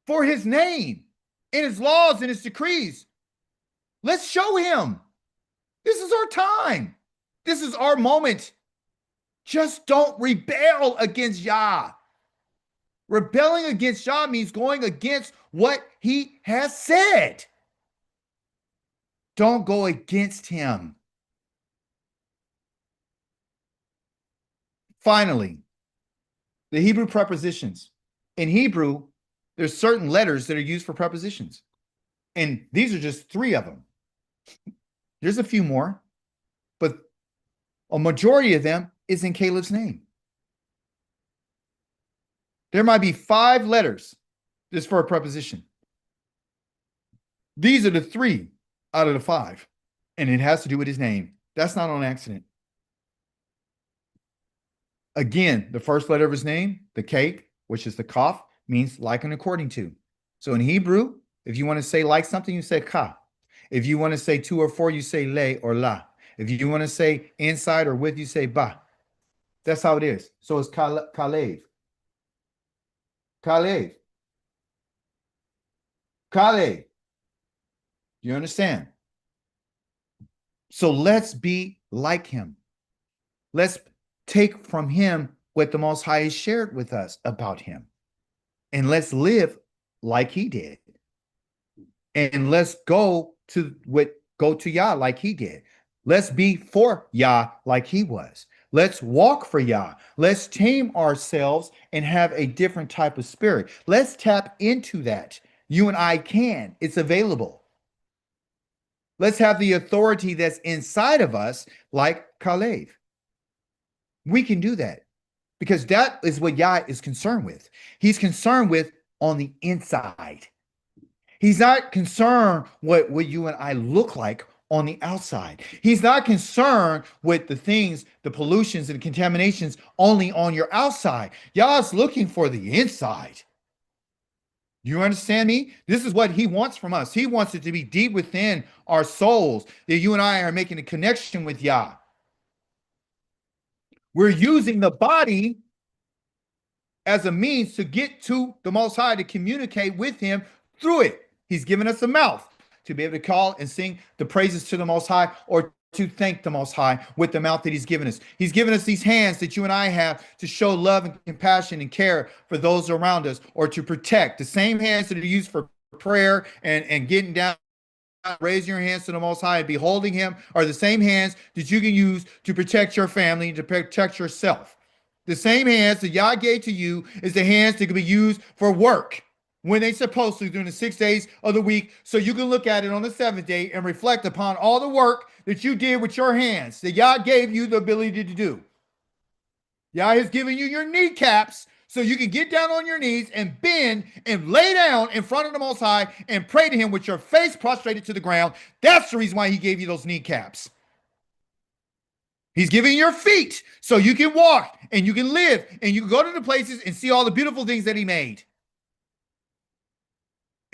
for his name and his laws and his decrees. Let's show him. This is our time. This is our moment. Just don't rebel against Yah. Rebelling against Yah means going against what he has said. Don't go against him. Finally, the Hebrew prepositions. In Hebrew, there's certain letters that are used for prepositions. And these are just 3 of them. There's a few more, but a majority of them is in Kalev's name. There might be 5 letters just for a preposition. These are the 3 out of the 5, and it has to do with his name. That's not on accident. Again, the first letter of his name, the K, which is the Kaf, means like and according to. So in Hebrew, if you want to say like something, you say ka. If you want to say to or for, you say le or la. If you want to say inside or with, you say ba. That's how it is. So it's Kalev. Kalev. Kalev. You understand? So let's be like him. Let's take from him what the Most High has shared with us about him. And let's live like he did. And let's go to Yah like he did. Let's be for Yah like he was. Let's walk for Yah. Let's tame ourselves and have a different type of spirit. Let's tap into that. You and I can. It's available. Let's have the authority that's inside of us like Kalev. We can do that because that is what Yah is concerned with. He's concerned with on the inside. He's not concerned what you and I look like on the outside. He's not concerned with the things, the pollutions and contaminations only on your outside. Yah's looking for the inside. You understand me? This is what he wants from us. He wants it to be deep within our souls that you and I are making a connection with Yah. We're using the body as a means to get to the Most High, to communicate with him through it. He's given us a mouth to be able to call and sing the praises to the Most High, or to thank the Most High with the mouth that he's given us. He's given us these hands that you and I have to show love and compassion and care for those around us, or to protect. The same hands that are used for prayer and getting down, raising your hands to the Most High and beholding him, are the same hands that you can use to protect your family and to protect yourself. The same hands that Yah gave to you is the hands that can be used for work when they're supposed to during the 6 days of the week, so you can look at it on the seventh day and reflect upon all the work that you did with your hands that Yah gave you the ability to do. Yah has given you your kneecaps so you can get down on your knees and bend and lay down in front of the Most High and pray to him with your face prostrated to the ground. That's the reason why he gave you those kneecaps. He's giving your feet so you can walk and you can live and you can go to the places and see all the beautiful things that he made.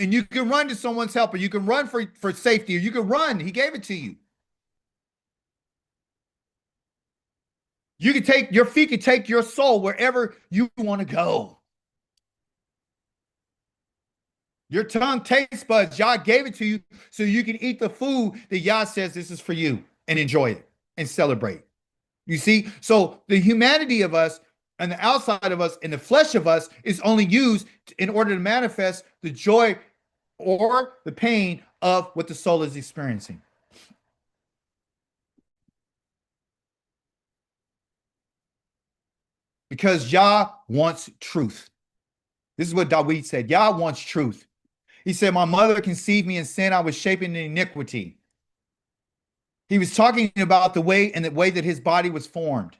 And you can run to someone's help, or you can run for safety, or you can run. He gave it to you. You can take your feet, can take your soul wherever you want to go. Your tongue, taste buds, Yah gave it to you so you can eat the food that Yah says this is for you, and enjoy it and celebrate. You see, so the humanity of us and the outside of us and the flesh of us is only used in order to manifest the joy or the pain of what the soul is experiencing. Because Yah wants truth. This is what Dawid said. Yah wants truth. He said, my mother conceived me in sin. I was shapen in iniquity. He was talking about the way that his body was formed.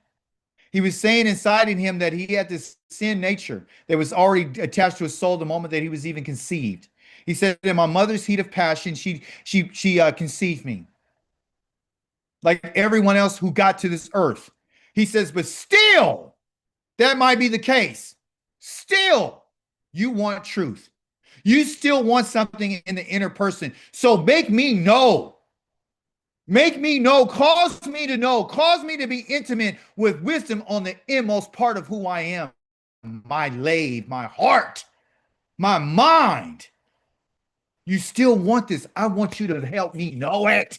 He was saying inside in him that he had this sin nature that was already attached to his soul the moment that he was even conceived. He said, in my mother's heat of passion, she conceived me. Like everyone else who got to this earth. He says, but still, that might be the case. Still, you want truth. You still want something in the inner person. So make me know. Make me know, cause me to know, cause me to be intimate with wisdom on the inmost part of who I am. My lave, my heart, my mind. You still want this. I want you to help me know it.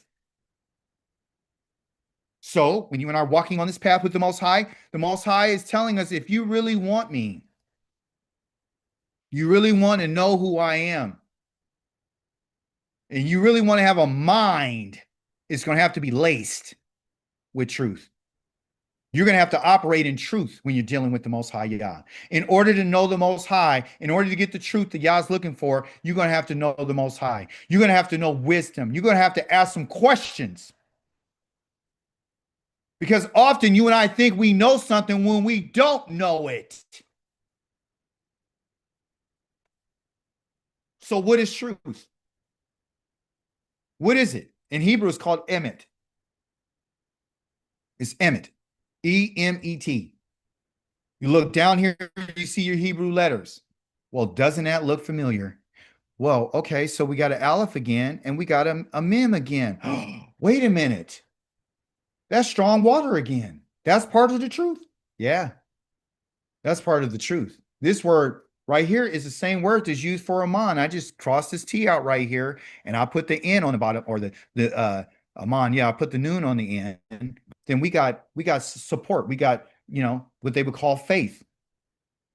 So when you and I are walking on this path with the Most High is telling us, if you really want me, you really want to know who I am, and you really want to have a mind, it's going to have to be laced with truth. You're going to have to operate in truth when you're dealing with the Most High Yah. In order to know the Most High, in order to get the truth that Yah's looking for, you're going to have to know the Most High. You're going to have to know wisdom. You're going to have to ask some questions. Because often you and I think we know something when we don't know it. So what is truth? What is it? In Hebrew, it's called emet. It's emet. E-M-E-T. You look down here, you see your Hebrew letters. Well, doesn't that look familiar? Well, okay, so we got an aleph again, and we got a mem again. Wait a minute. That's strong water again. That's part of the truth. Yeah, that's part of the truth. This word right here is the same word that's used for Aman. I just crossed this T out right here, and I put the N on the bottom, or the Aman. Yeah, I put the noon on the end. Then we got support. We got, what they would call faith.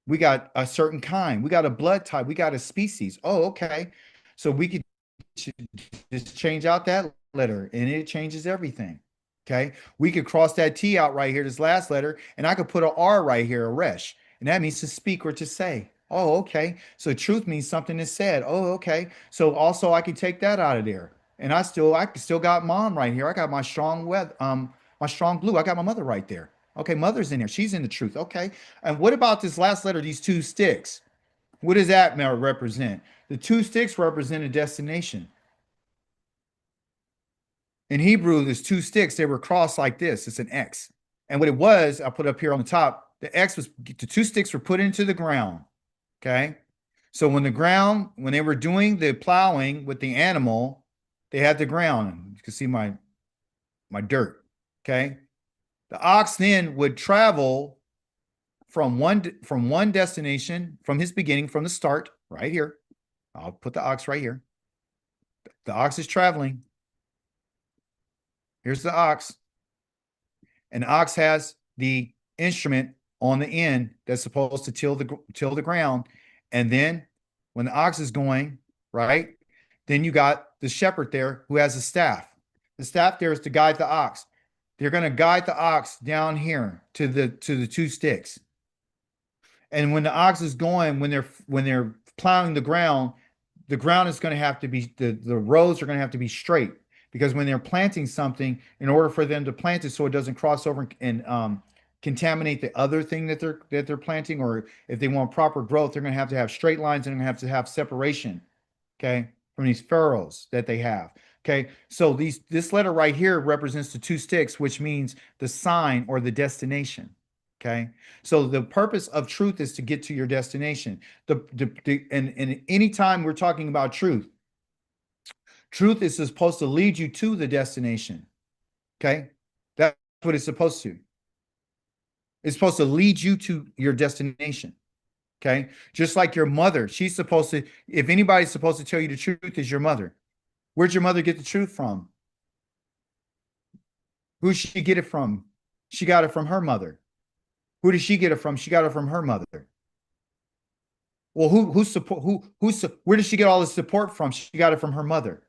We got a certain kind. We got a blood type. We got a species. Oh, okay. So we could just change out that letter, and it changes everything. Okay. We could cross that T out right here, this last letter, and I could put an R right here, a resh, and that means to speak or to say. Oh, okay. So truth means something is said. Oh, okay. So also I can take that out of there, and I still got mom right here. I got my strong my strong blue. I got my mother right there. Okay, mother's in there. She's in the truth. Okay. And what about this last letter, these two sticks? What does that represent? The two sticks represent a destination. In Hebrew, there's two sticks. They were crossed like this. It's an X. And what it was, I put up here on the top, the X was, the two sticks were put into the ground. Okay. So when they were doing the plowing with the animal, they had the ground. You can see my dirt. Okay. The ox then would travel from one destination, from his beginning, from the start, right here. I'll put the ox right here. The ox is traveling. Here's the ox. And the ox has the instrument on the end that's supposed to till the ground. And then when the ox is going, right, then you got the shepherd there who has a staff. The staff there is to guide the ox. They're going to guide the ox down here to the two sticks. And when the ox is going, when they're plowing the ground is going to have to be the rows are going to have to be straight, because when they're planting something, in order for them to plant it so it doesn't cross over and contaminate the other thing that they're planting, or if they want proper growth, they're going to have straight lines and they're going to have separation, okay, from these furrows that they have. Okay, so this letter right here represents the two sticks, which means the sign or the destination. Okay, so the purpose of truth is to get to your destination. And anytime we're talking about truth is supposed to lead you to the destination. Okay, that's what it's supposed to. It's supposed to lead you to your destination. Okay, just like your mother, she's supposed to. If anybody's supposed to tell you the truth, is your mother. Where'd your mother get the truth from? Who did she get it from? She got it from her mother. Who did she get it from? She got it from her mother. Well, where did she get all the support from? She got it from her mother.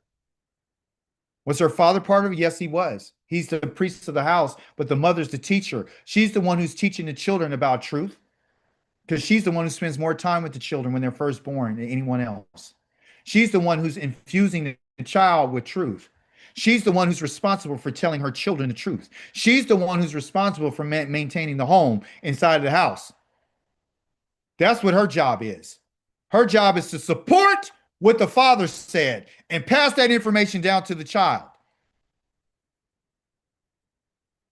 Was her father part of it? Yes, he was. He's the priest of the house, but the mother's the teacher. She's the one who's teaching the children about truth, because she's the one who spends more time with the children when they're first born than anyone else. She's the one who's infusing the child with truth. She's the one who's responsible for telling her children the truth. She's the one who's responsible for maintaining the home inside of the house. That's what her job is. Her job is to support what the father said and pass that information down to the child.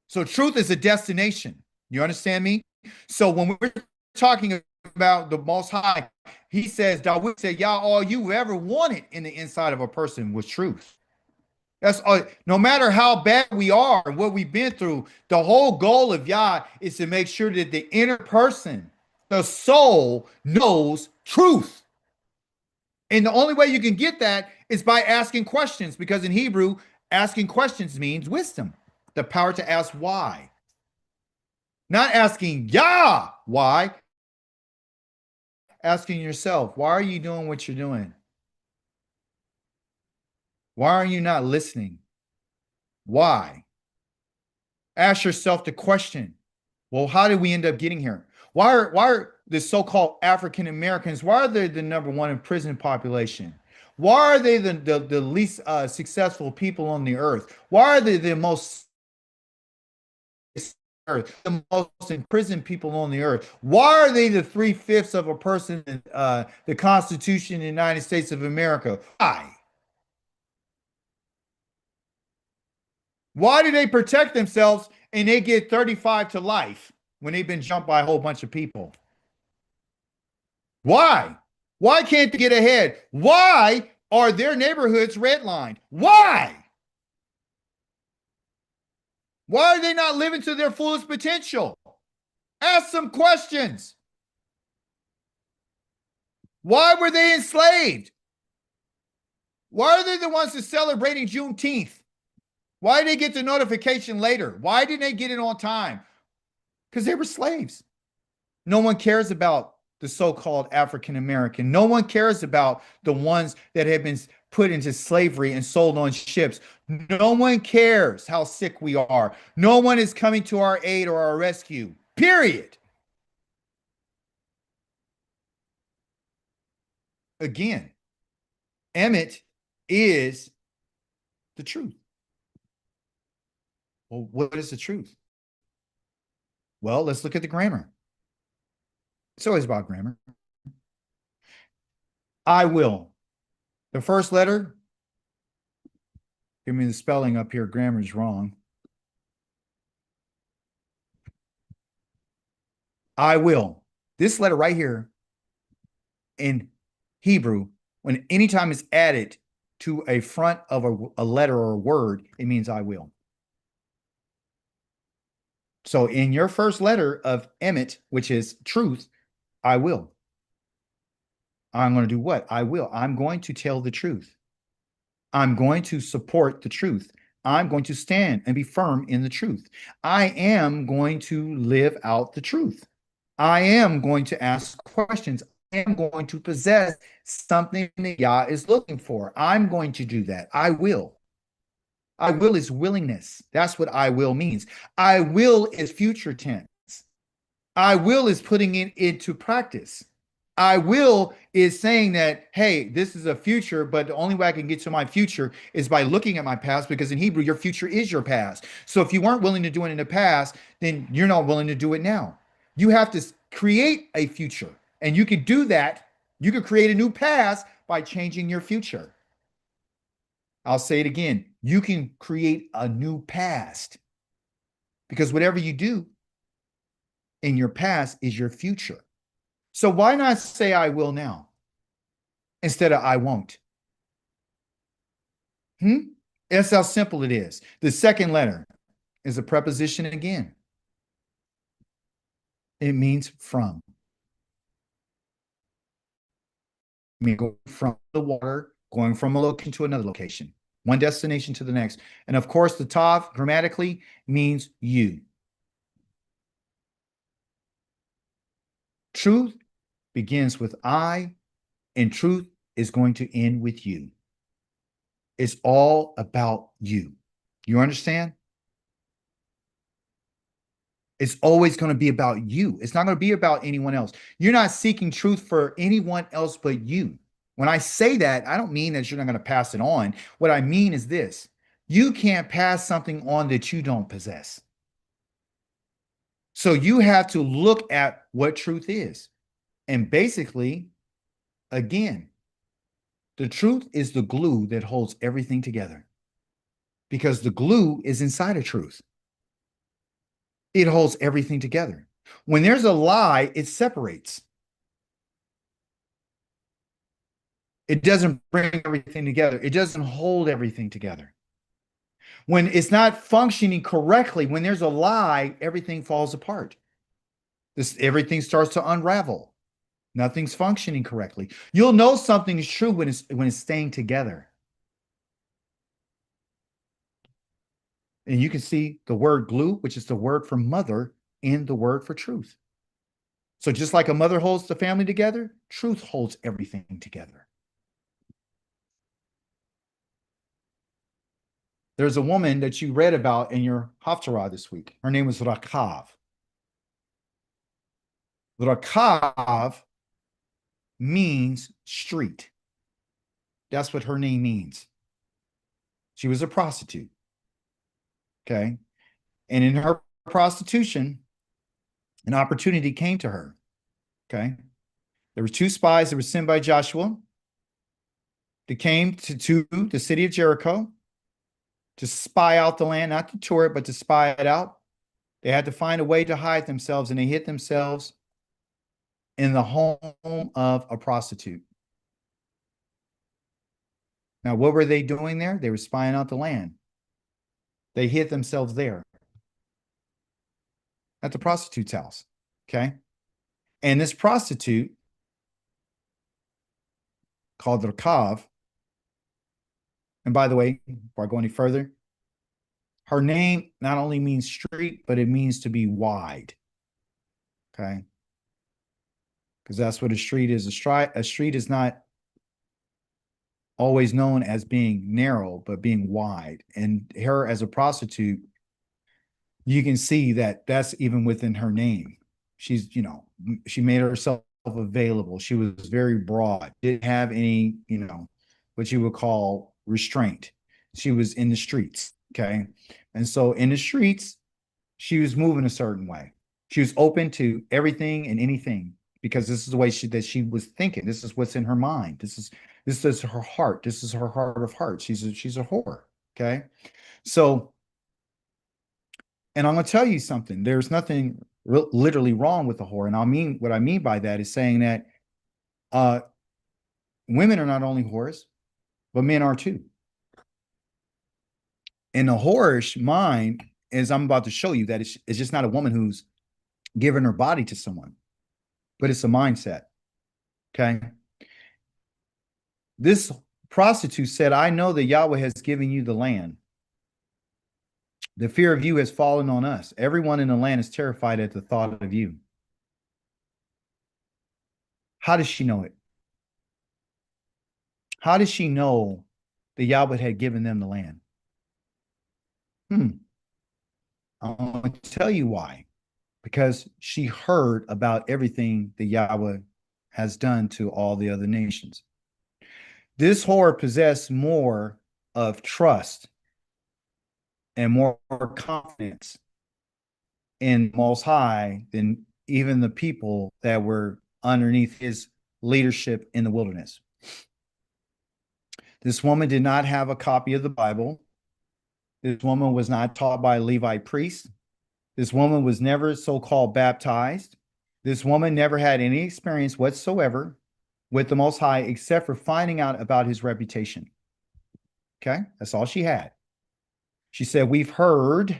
So truth is a destination. You understand me? So when we're talking about the Most High, he says, Dawood said, Yah, all you ever wanted in the inside of a person was truth. That's no matter how bad we are, what we've been through, the whole goal of Yah is to make sure that the inner person, the soul, knows truth. And the only way you can get that is by asking questions, because in Hebrew, asking questions means wisdom, the power to ask why. Not asking Yah why, asking yourself, why are you doing what you're doing? Why are you not listening? Why? Ask yourself the question, well, how did we end up getting here? Why are the so-called African Americans, why are they the number one in prison population? Why are they the least successful people on the earth? Why are they the most imprisoned people on the earth? Why are they the 3/5 of a person in the Constitution of the United States of America? Why? Why do they protect themselves and they get 35 to life when they've been jumped by a whole bunch of people? Why? Why can't they get ahead? Why are their neighborhoods redlined? Why? Why are they not living to their fullest potential? Ask some questions. Why were they enslaved? Why are they the ones that's celebrating Juneteenth? Why did they get the notification later? Why didn't they get it on time? Because they were slaves. No one cares about the so-called African American. No one cares about the ones that have been put into slavery and sold on ships. No one cares how sick we are. No one is coming to our aid or our rescue, period. Again, Emmett is the truth. Well, what is the truth? Well, let's look at the grammar. It's always about grammar. I will. The first letter, give me the spelling up here. Grammar is wrong. I will. This letter right here in Hebrew, when anytime it's added to a front of a letter or a word, it means I will. So in your first letter of Emet, which is truth, I will. I'm going to do what? I will. I'm going to tell the truth. I'm going to support the truth. I'm going to stand and be firm in the truth. I am going to live out the truth. I am going to ask questions. I am going to possess something that Yah is looking for. I'm going to do that. I will. I will is willingness. That's what I will means. I will is future tense. I will is putting it into practice. I will is saying that, hey, this is a future, but the only way I can get to my future is by looking at my past, because in Hebrew, your future is your past. So if you weren't willing to do it in the past, then you're not willing to do it now. You have to create a future. And you can do that. You can create a new past by changing your future. I'll say it again. You can create a new past, because whatever you do in your past is your future. So why not say I will now instead of I won't? That's how simple it is. The second letter is a preposition again. It means from. I mean, going from the water, going from a location to another location, one destination to the next. And of course, the tav grammatically means you. Truth begins with I, and truth is going to end with you. It's all about you. You understand? It's always going to be about you. It's not going to be about anyone else. You're not seeking truth for anyone else but you. When I say that, I don't mean that you're not going to pass it on. What I mean is this: you can't pass something on that you don't possess. So you have to look at what truth is. And basically, again, the truth is the glue that holds everything together, because the glue is inside of truth. It holds everything together. When there's a lie, it separates. It doesn't bring everything together. It doesn't hold everything together. When it's not functioning correctly, when there's a lie, everything falls apart. Everything starts to unravel. Nothing's functioning correctly. You'll know something is true when it's staying together. And you can see the word glue, which is the word for mother, in the word for truth. So just like a mother holds the family together, truth holds everything together. There's a woman that you read about in your Haftarah this week. Her name was Rakav. Rakav means street. That's what her name means. She was a prostitute. Okay. And in her prostitution, an opportunity came to her. Okay. There were two spies that were sent by Joshua. They came to the city of Jericho to spy out the land, not to tour it, but to spy it out. They had to find a way to hide themselves, and they hid themselves in the home of a prostitute. Now, what were they doing there? They were spying out the land. They hid themselves there at the prostitute's house. Okay. And this prostitute, called Rakav, and by the way, before I go any further, her name not only means street, but it means to be wide. Okay. Because that's what a street is. A street is not always known as being narrow, but being wide. And her as a prostitute, you can see that that's even within her name. She's, she made herself available. She was very broad, didn't have any, what you would call restraint. She was in the streets. Okay. And so in the streets, she was moving a certain way. She was open to everything and anything, because this is the way that she was thinking. This is what's in her mind. This is her heart. This is her heart of hearts. She's a whore. Okay. So, and I'm going to tell you something. There's nothing literally wrong with a whore. And what I mean by that is saying that women are not only whores, but men are too. In the whorish mind, as I'm about to show you, that it's just not a woman who's giving her body to someone, but it's a mindset. Okay. This prostitute said, I know that Yahweh has given you the land. The fear of you has fallen on us. Everyone in the land is terrified at the thought of you. How does she know it? How does she know that Yahweh had given them the land? I'm going to tell you why. Because she heard about everything that Yahweh has done to all the other nations. This whore possessed more of trust and more confidence in Most High than even the people that were underneath his leadership in the wilderness. This woman did not have a copy of the Bible. This woman was not taught by a Levite priest. This woman was never so-called baptized. This woman never had any experience whatsoever with the Most High except for finding out about his reputation. Okay, that's all she had. She said, we've heard,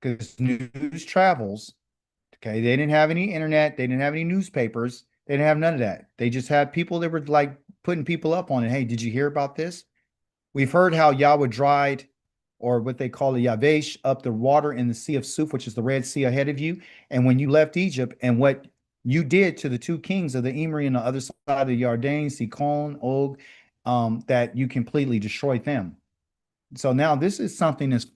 because news travels. Okay, they didn't have any internet. They didn't have any newspapers. They didn't have none of that. They just had people that were like putting people up on it. Hey, did you hear about this? We've heard how Yahweh dried, or what they call the Yavesh, up the water in the Sea of Suf, which is the Red Sea ahead of you. And when you left Egypt, and what you did to the two kings of the Emori on the other side of the Yarden, Sikon, Og, that you completely destroyed them. So now this is something that's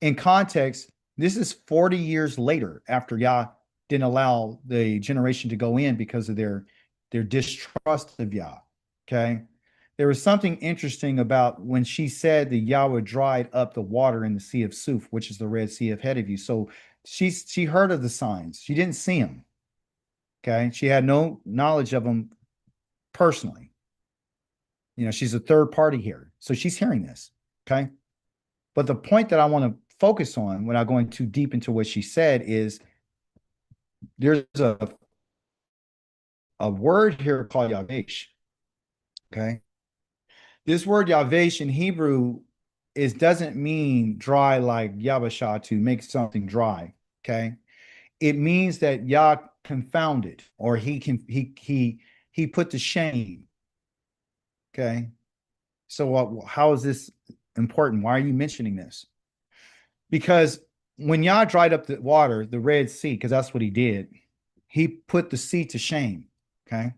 in context. This is 40 years later after Yah didn't allow the generation to go in because of their distrust of Yah. Okay. There was something interesting about when she said that Yahweh dried up the water in the Sea of Suf, which is the Red Sea ahead of you. So she heard of the signs. She didn't see them. Okay. She had no knowledge of them personally. You know, she's a third party here. So she's hearing this. Okay. But the point that I want to focus on without going too deep into what she said is there's a word here called Yavesh. Okay. This word Yavesh in Hebrew doesn't mean dry like Yabashah, to make something dry. Okay. It means that Yah confounded, or he put to shame. Okay. So how is this important? Why are you mentioning this? Because when Yah dried up the water, the Red Sea, because that's what he did, he put the sea to shame. Okay.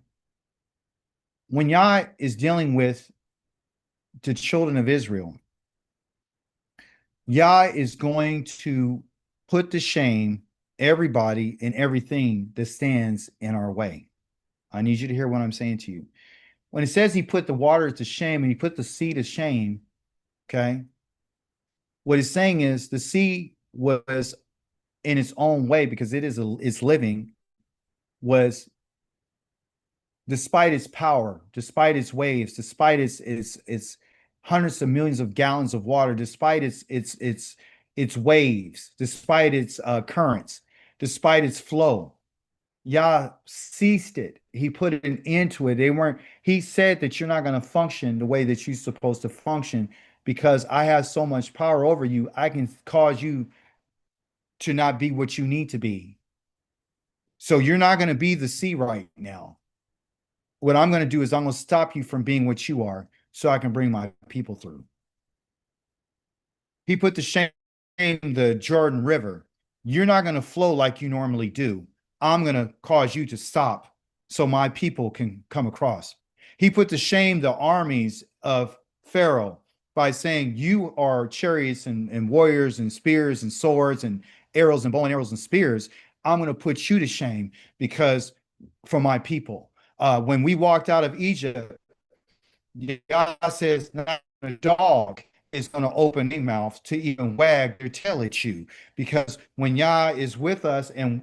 When Yah is dealing with the children of Israel, Yah is going to put to shame everybody and everything that stands in our way. I need you to hear what I'm saying to you. When it says he put the water to shame and he put the sea to shame, okay, what he's saying is the sea was in its own way, because it's living, was, despite its power, despite its waves, despite its hundreds of millions of gallons of water, despite its waves, despite its currents, despite its flow, Yah ceased it. He put an end to it. He said that you're not going to function the way that you're supposed to function, because I have so much power over you. I can cause you to not be what you need to be. So you're not going to be the sea right now. What I'm going to do is I'm going to stop you from being what you are, so I can bring my people through. He put to shame the Jordan River. You're not going to flow like you normally do. I'm going to cause you to stop so my people can come across. He put to shame the armies of Pharaoh by saying, you are chariots and warriors and spears and swords and arrows and bow and arrows and spears. I'm going to put you to shame because for my people. When we walked out of Egypt, God says, not a dog is going to open their mouth to even wag their tail at you, because when Yah is with us and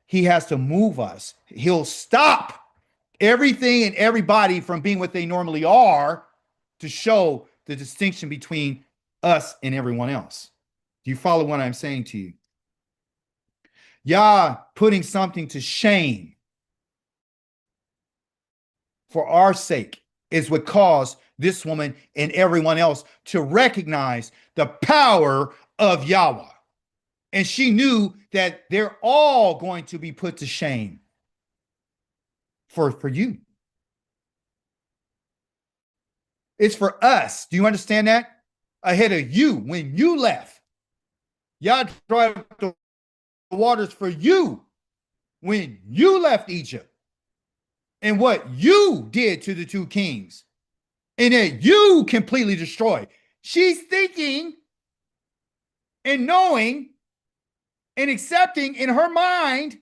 he has to move us, he'll stop everything and everybody from being what they normally are to show the distinction between us and everyone else. Do you follow what I'm saying to you? Yah putting something to shame for our sake is what caused this woman and everyone else to recognize the power of Yahweh. And she knew that they're all going to be put to shame for you. It's for us. Do you understand that? Ahead of you, when you left, Yah dried up the waters for you when you left Egypt, and what you did to the two kings, and that you completely destroyed. She's thinking and knowing and accepting in her mind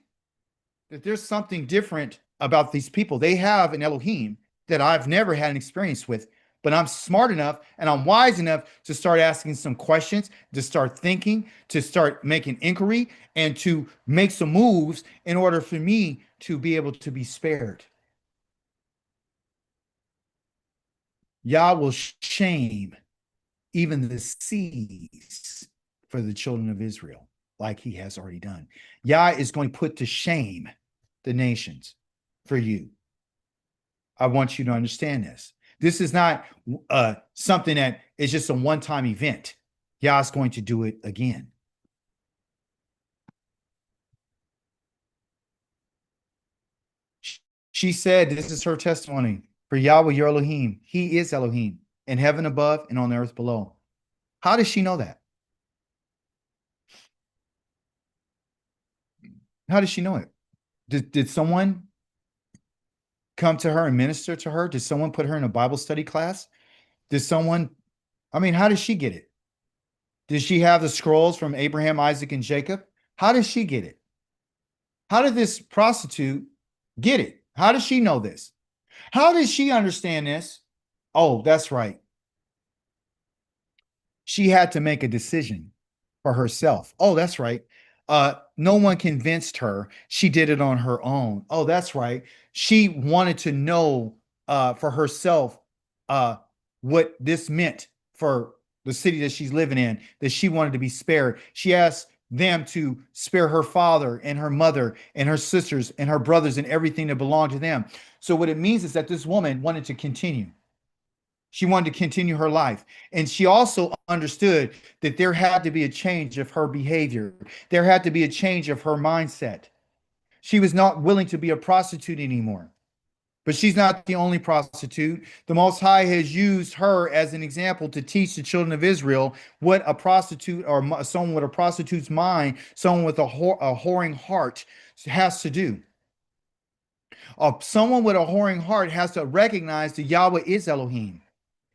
that there's something different about these people. They have an Elohim that I've never had an experience with, but I'm smart enough and I'm wise enough to start asking some questions, to start thinking, to start making inquiry, and to make some moves in order for me to be able to be spared. Yah will shame even the seas for the children of Israel, like he has already done. Yah is going to put to shame the nations for you. I want you to understand this. This is not something that is just a one-time event. Yah is going to do it again. She said, this is her testimony. For Yahweh, your Elohim, he is Elohim, in heaven above and on the earth below. How does she know that? How does she know it? Did someone come to her and minister to her? Did someone put her in a Bible study class? Did someone, I mean, how does she get it? Did she have the scrolls from Abraham, Isaac, and Jacob? How does she get it? How did this prostitute get it? How does she know this? How does she understand this? Oh, that's right. She had to make a decision for herself. Oh, that's right. No one convinced her. She did it on her own. Oh, that's right. She wanted to know for herself what this meant for the city that she's living in, that she wanted to be spared. She asked them to spare her father and her mother and her sisters and her brothers and everything that belonged to them. So what it means is that this woman wanted to continue. She wanted to continue her life. And she also understood that there had to be a change of her behavior. There had to be a change of her mindset. She was not willing to be a prostitute anymore. But she's not the only prostitute. The Most High has used her as an example to teach the children of Israel what a prostitute or someone with a prostitute's mind, someone with a whoring heart has to do. Someone with a whoring heart has to recognize that Yahweh is Elohim,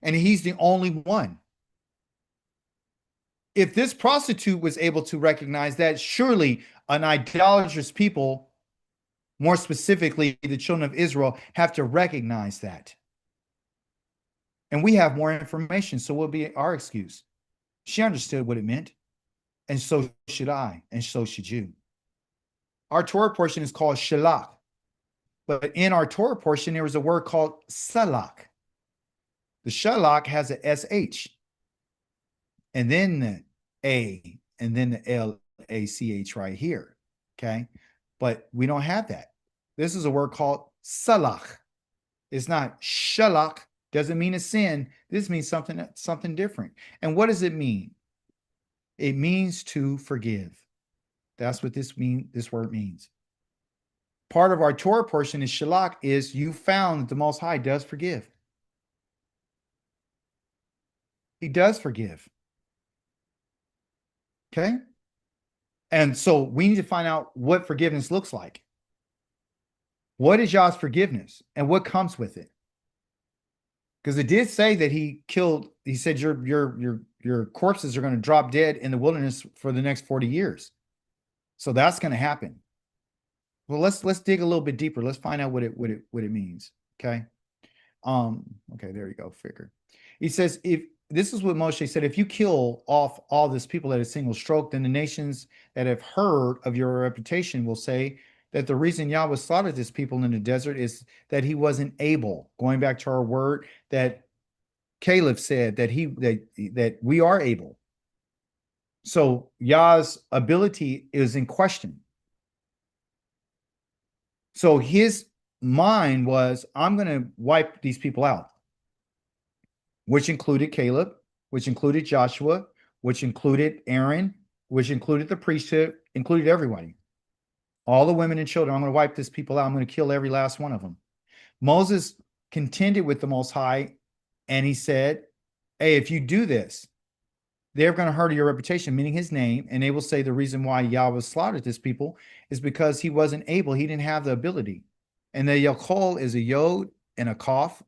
and he's the only one. If this prostitute was able to recognize that, surely an idolatrous people, more specifically the children of Israel, have to recognize that. And we have more information, so what will be our excuse? She understood what it meant, and so should I, and so should you. Our Torah portion is called Shalach, but in our Torah portion, there was a word called Salak. The Shalach has a SH, and then the A, and then the LACH right here, okay? But we don't have that. This is a word called Salach. It's not Shalach, doesn't mean a sin. This means something different. And what does it mean? It means to forgive. That's what this word means. Part of our Torah portion is Shalach, is you found that the Most High does forgive. He does forgive. Okay? And so we need to find out what forgiveness looks like. What is Yah's forgiveness and what comes with it? Because it did say that he said your corpses are going to drop dead in the wilderness for the next 40 years. So that's going to happen. Well, let's dig a little bit deeper. Let's find out what it means. Okay. Okay, there you go. Figure. He says, if this is what Moshe said, if you kill off all this people at a single stroke, then the nations that have heard of your reputation will say that the reason Yahweh slaughtered this people in the desert is that he wasn't able. Going back to our word that Kalev said that we are able. So Yah's ability is in question. So his mind was, I'm going to wipe these people out, which included Caleb, which included Joshua, which included Aaron, which included the priesthood, included everybody. All the women and children. I'm going to wipe this people out. I'm going to kill every last one of them. Moses contended with the Most High, and he said, hey, if you do this, they're going to hurt your reputation, meaning his name, and they will say the reason why Yahweh slaughtered this people is because he wasn't able, he didn't have the ability. And the Yakol is a Yod and a Kaf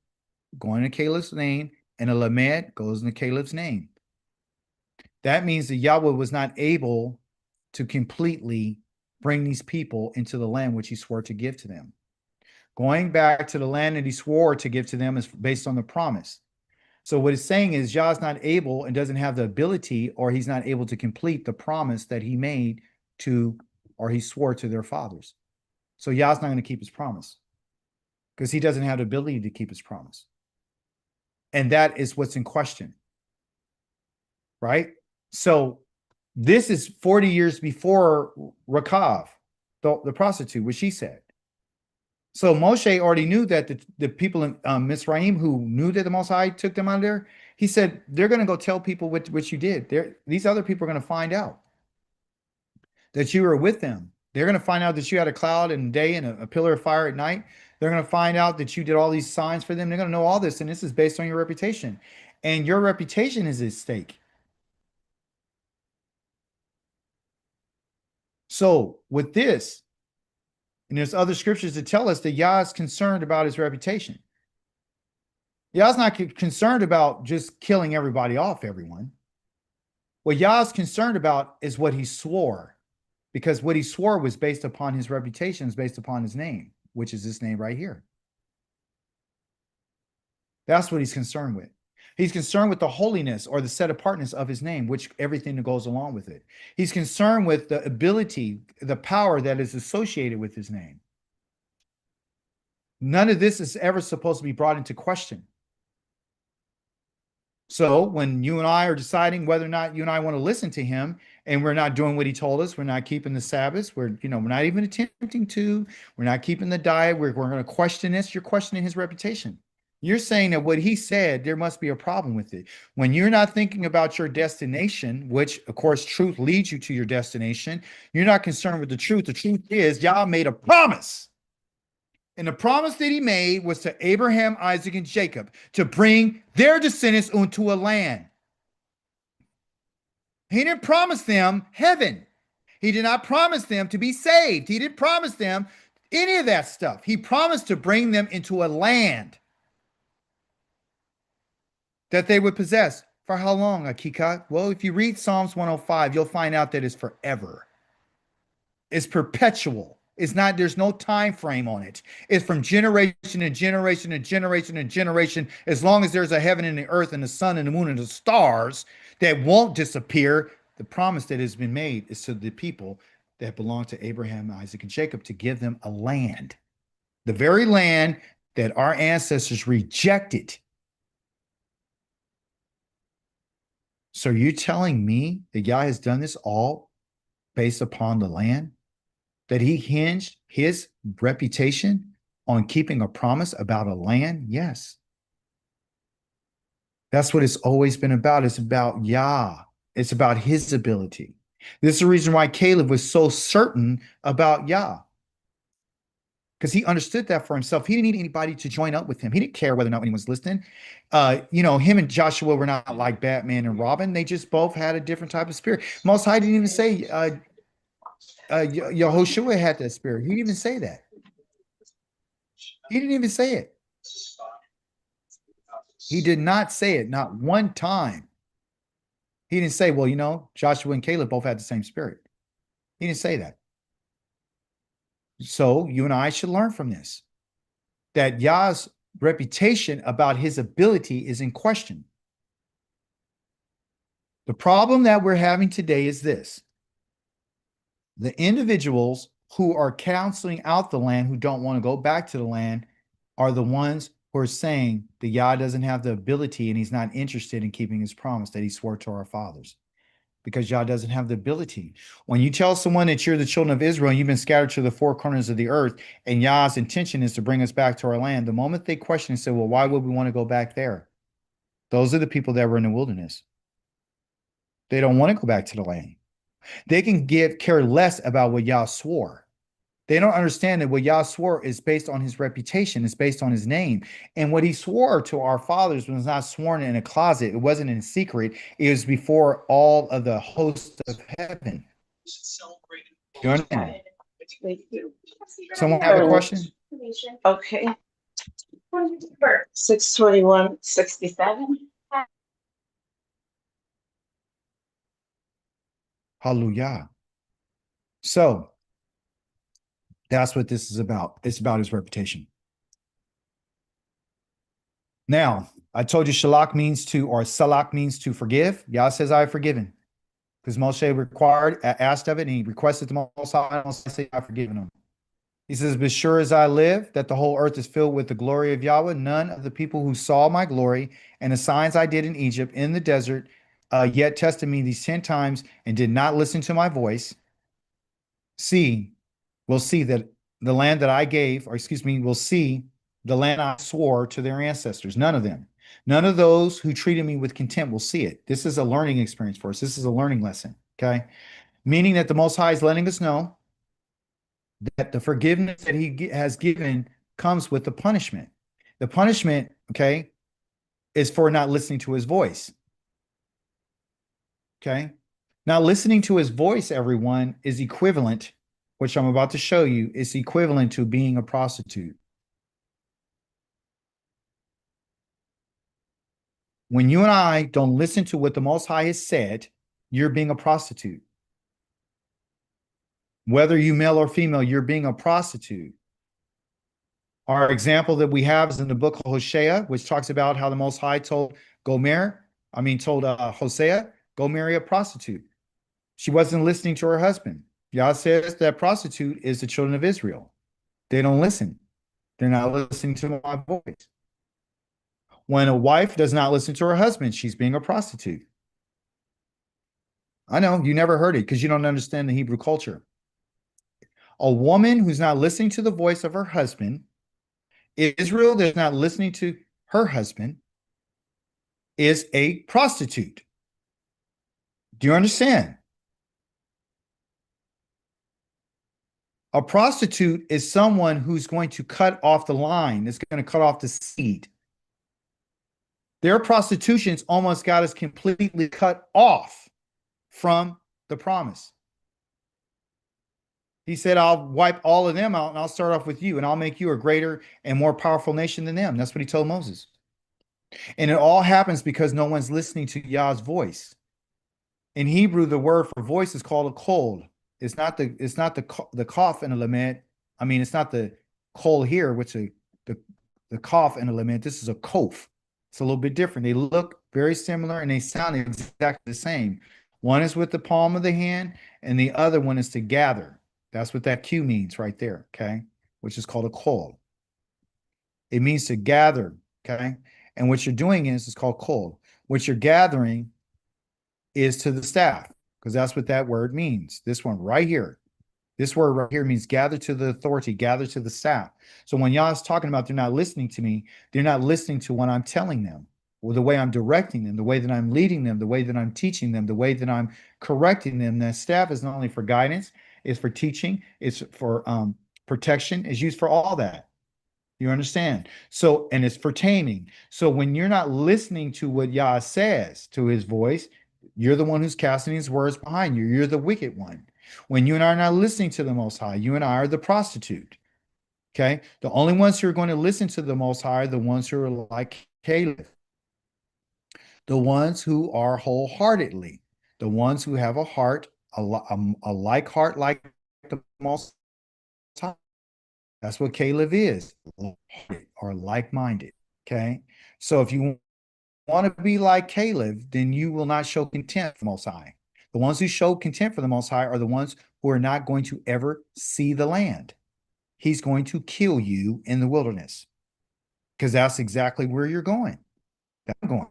going to Caleb's name, and a Lamed goes into Caleb's name. That means that Yahweh was not able to completely bring these people into the land which he swore to give to them. Going back to the land that he swore to give to them is based on the promise. So what it's saying is Yah's not able and doesn't have the ability, or he's not able to complete the promise that he made to, or he swore to their fathers. So Yah's not going to keep his promise because he doesn't have the ability to keep his promise. And that is what's in question. Right? So this is 40 years before Rakav, the prostitute, what she said. So Moshe already knew that the people in Mizraim who knew that the Most High took them out of there, he said, they're going to go tell people what you did. These other people are going to find out that you were with them. They're going to find out that you had a cloud in the day and a pillar of fire at night. They're going to find out that you did all these signs for them. They're going to know all this, and this is based on your reputation. And your reputation is at stake. So with this, and there's other scriptures that tell us that Yah is concerned about his reputation. Yah's not concerned about just killing everybody off, everyone. What Yah's concerned about is what he swore, because what he swore was based upon his reputation, is based upon his name, which is this name right here. That's what he's concerned with. He's concerned with the holiness or the set apartness of his name, which everything that goes along with it. He's concerned with the ability, the power that is associated with his name. None of this is ever supposed to be brought into question. So when you and I are deciding whether or not you and I want to listen to him, and we're not doing what he told us, we're not keeping the Sabbath, we're not even attempting to, we're not keeping the diet, we're going to question this, you're questioning his reputation. You're saying that what he said, there must be a problem with it. When you're not thinking about your destination, which of course truth leads you to your destination, you're not concerned with the truth. The truth is Yah made a promise. And the promise that he made was to Abraham, Isaac, and Jacob to bring their descendants into a land. He didn't promise them heaven. He did not promise them to be saved. He didn't promise them any of that stuff. He promised to bring them into a land that they would possess. For how long, Akika? Well, if you read Psalms 105, you'll find out that it's forever. It's perpetual. It's not, there's no time frame on it. It's from generation to generation to generation to generation. As long as there's a heaven and the earth and the sun and the moon and the stars that won't disappear, the promise that has been made is to the people that belong to Abraham, Isaac, and Jacob to give them a land. The very land that our ancestors rejected. So you're telling me that Yah has done this all based upon the land? That he hinged his reputation on keeping a promise about a land? Yes. That's what it's always been about. It's about Yah. It's about his ability. This is the reason why Kalev was so certain about Yah. Because he understood that for himself. He didn't need anybody to join up with him. He didn't care whether or not anyone was listening. Him and Joshua were not like Batman and Robin. They just both had a different type of spirit. Most High didn't even say Yehoshua had that spirit. He didn't even say that. He didn't even say it. He did not say it, not one time. He didn't say, well, Joshua and Caleb both had the same spirit. He didn't say that. So you and I should learn from this, that Yah's reputation about his ability is in question. The problem that we're having today is this. The individuals who are counseling out the land, who don't want to go back to the land, are the ones who are saying that Yah doesn't have the ability and he's not interested in keeping his promise that he swore to our fathers. Because Yah doesn't have the ability. When you tell someone that you're the children of Israel and you've been scattered to the four corners of the earth, and Yah's intention is to bring us back to our land, the moment they question and say, well, why would we want to go back there? Those are the people that were in the wilderness. They don't want to go back to the land. They can care less about what Yah swore. They don't understand that what Yah swore is based on his reputation, it's based on his name. And what he swore to our fathers was not sworn in a closet, it wasn't in secret, it was before all of the hosts of heaven. You understand? Someone have a question? Okay. 621:67. Hallelujah. So that's what this is about. It's about his reputation. Now, I told you shalak means to, or salak means to forgive. Yah says, I have forgiven. Because Moshe asked of it, and he requested the Most High, and Moshe said, I've forgiven him. He says, but sure as I live, that the whole earth is filled with the glory of Yahweh, none of the people who saw my glory and the signs I did in Egypt, in the desert, yet tested me these 10 times and did not listen to my voice, will see that the land that I gave, or excuse me, will see the land I swore to their ancestors. None of them. None of those who treated me with contempt will see it. This is a learning experience for us. This is a learning lesson, okay? Meaning that the Most High is letting us know that the forgiveness that he has given comes with the punishment. The punishment, okay, is for not listening to his voice. Okay? Now, listening to his voice, everyone, is equivalent, which I'm about to show you, is equivalent to being a prostitute. When you and I don't listen to what the Most High has said, you're being a prostitute. Whether you male or female, you're being a prostitute. Our example that we have is in the book of Hosea, which talks about how the Most High told Hosea, go marry a prostitute. She wasn't listening to her husband. Yah says that prostitute is the children of Israel. They don't listen. They're not listening to my voice. When a wife does not listen to her husband, she's being a prostitute. I know you never heard it because you don't understand the Hebrew culture. A woman who's not listening to the voice of her husband, Israel that's not listening to her husband, is a prostitute. Do you understand? A prostitute is someone who's going to cut off the line, is going to cut off the seed. Their prostitutions almost got us completely cut off from the promise. He said, I'll wipe all of them out and I'll start off with you and I'll make you a greater and more powerful nation than them. That's what he told Moses. And it all happens because no one's listening to Yah's voice. In Hebrew, the word for voice is called a kol. It's not the cough and a lament. I mean, it's not the kol here, which is the cough and a lament. This is a kof. It's a little bit different. They look very similar and they sound exactly the same. One is with the palm of the hand and the other one is to gather. That's what that Q means right there, okay? Which is called a kol. It means to gather, okay? And what you're doing is, it's called kol. What you're gathering is to the staff, because that's what that word means. This one right here. This word right here means gather to the authority, gather to the staff. So when Yah is talking about they're not listening to me, they're not listening to what I'm telling them, or the way I'm directing them, the way that I'm leading them, the way that I'm teaching them, the way that I'm correcting them. That staff is not only for guidance, it's for teaching, it's for protection, it's used for all that. You understand? So, and it's for taming. So when you're not listening to what Yah says, to his voice, you're the one who's casting his words behind you. You're the wicked one. When you and I are not listening to the Most High, you and I are the prostitute. Okay? The only ones who are going to listen to the Most High are the ones who are like Kalev. The ones who are wholeheartedly. The ones who have a heart, a like heart like the Most High. That's what Kalev is, or like-minded. Okay? So if you want to be like Kalev, then you will not show contempt for the Most High. The ones who show contempt for the Most High are the ones who are not going to ever see the land. He's going to kill you in the wilderness, because that's exactly where you're going. That's going.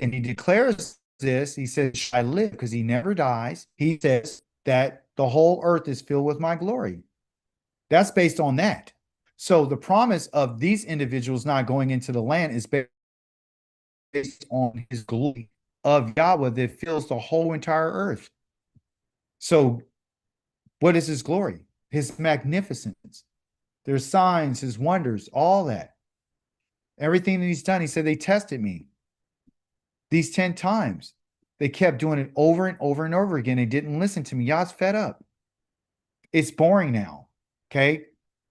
And he declares this. He says, I live, because he never dies. He says that the whole earth is filled with my glory. That's based on that. So the promise of these individuals not going into the land is based on his glory. of Yahweh that fills the whole entire earth. So what is his glory? His magnificence. There's signs, his wonders, all that. Everything that he's done, he said, they tested me these 10 times. They kept doing it over and over and over again. They didn't listen to me. Yah's fed up. It's boring now. Okay.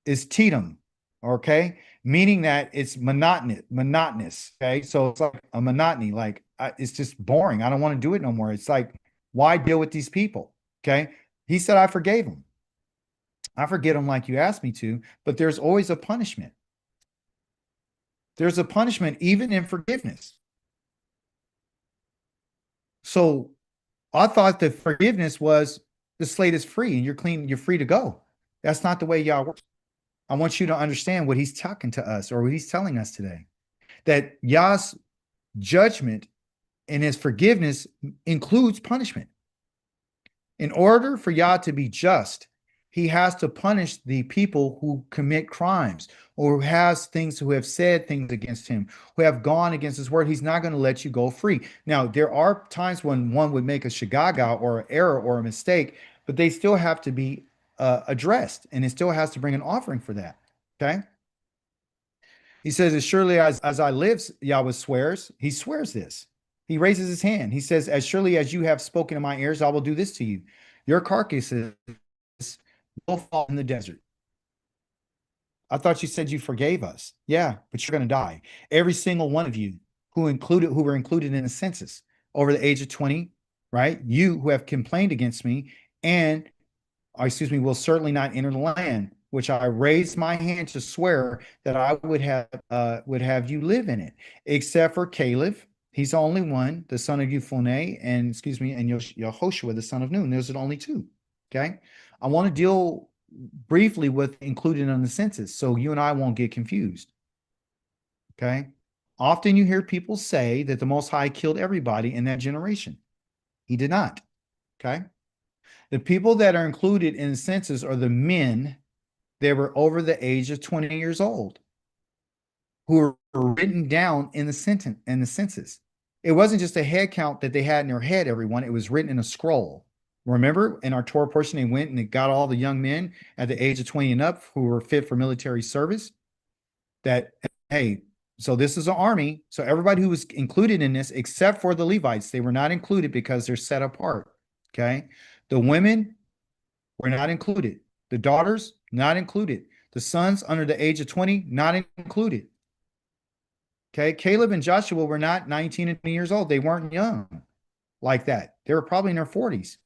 It's Tatum. Okay. Meaning that it's monotonous. Okay. So it's like a monotony. Like it's just boring. I don't want to do it no more. It's like, why deal with these people? Okay. He said, I forgave them. I forget them like you asked me to, but there's always a punishment. There's a punishment even in forgiveness. So I thought that forgiveness was the slate is free and you're clean, you're free to go. That's not the way Yah works. I want you to understand what he's talking to us or what he's telling us today. That Yah's judgment and his forgiveness includes punishment. In order for Yah to be just, he has to punish the people who commit crimes or who has things, who have said things against him, who have gone against his word. He's not going to let you go free. Now, there are times when one would make a shagaga or an error or a mistake, but they still have to be addressed, and it still has to bring an offering for that. Okay. He says, as surely as I live, Yahweh swears, he swears this. He raises his hand. He says, as surely as you have spoken in my ears, I will do this to you. Your carcasses will fall in the desert. I thought you said you forgave us. Yeah, but you're going to die. Every single one of you who were included in the census over the age of 20, right? You who have complained against me and, excuse me, will certainly not enter the land, which I raised my hand to swear that I would have you live in it, except for Kalev. He's the only one, the son of Euphone, and excuse me, and Yehoshua, the son of Nun. Those are the only two. Okay. I want to deal briefly with included on the census so you and I won't get confused. Okay. Often you hear people say that the Most High killed everybody in that generation. He did not. Okay. The people that are included in the census are the men that were over the age of 20 years old who were written down in the census. It wasn't just a head count that they had in their head, everyone. It was written in a scroll. Remember, in our Torah portion, they went and they got all the young men at the age of 20 and up who were fit for military service. That, hey, so this is an army. So everybody who was included in this, except for the Levites, they were not included because they're set apart. Okay. The women were not included. The daughters, not included. The sons under the age of 20, not included. Okay. Caleb and Joshua were not 19 and 20 years old. They weren't young like that. They were probably in their 40s.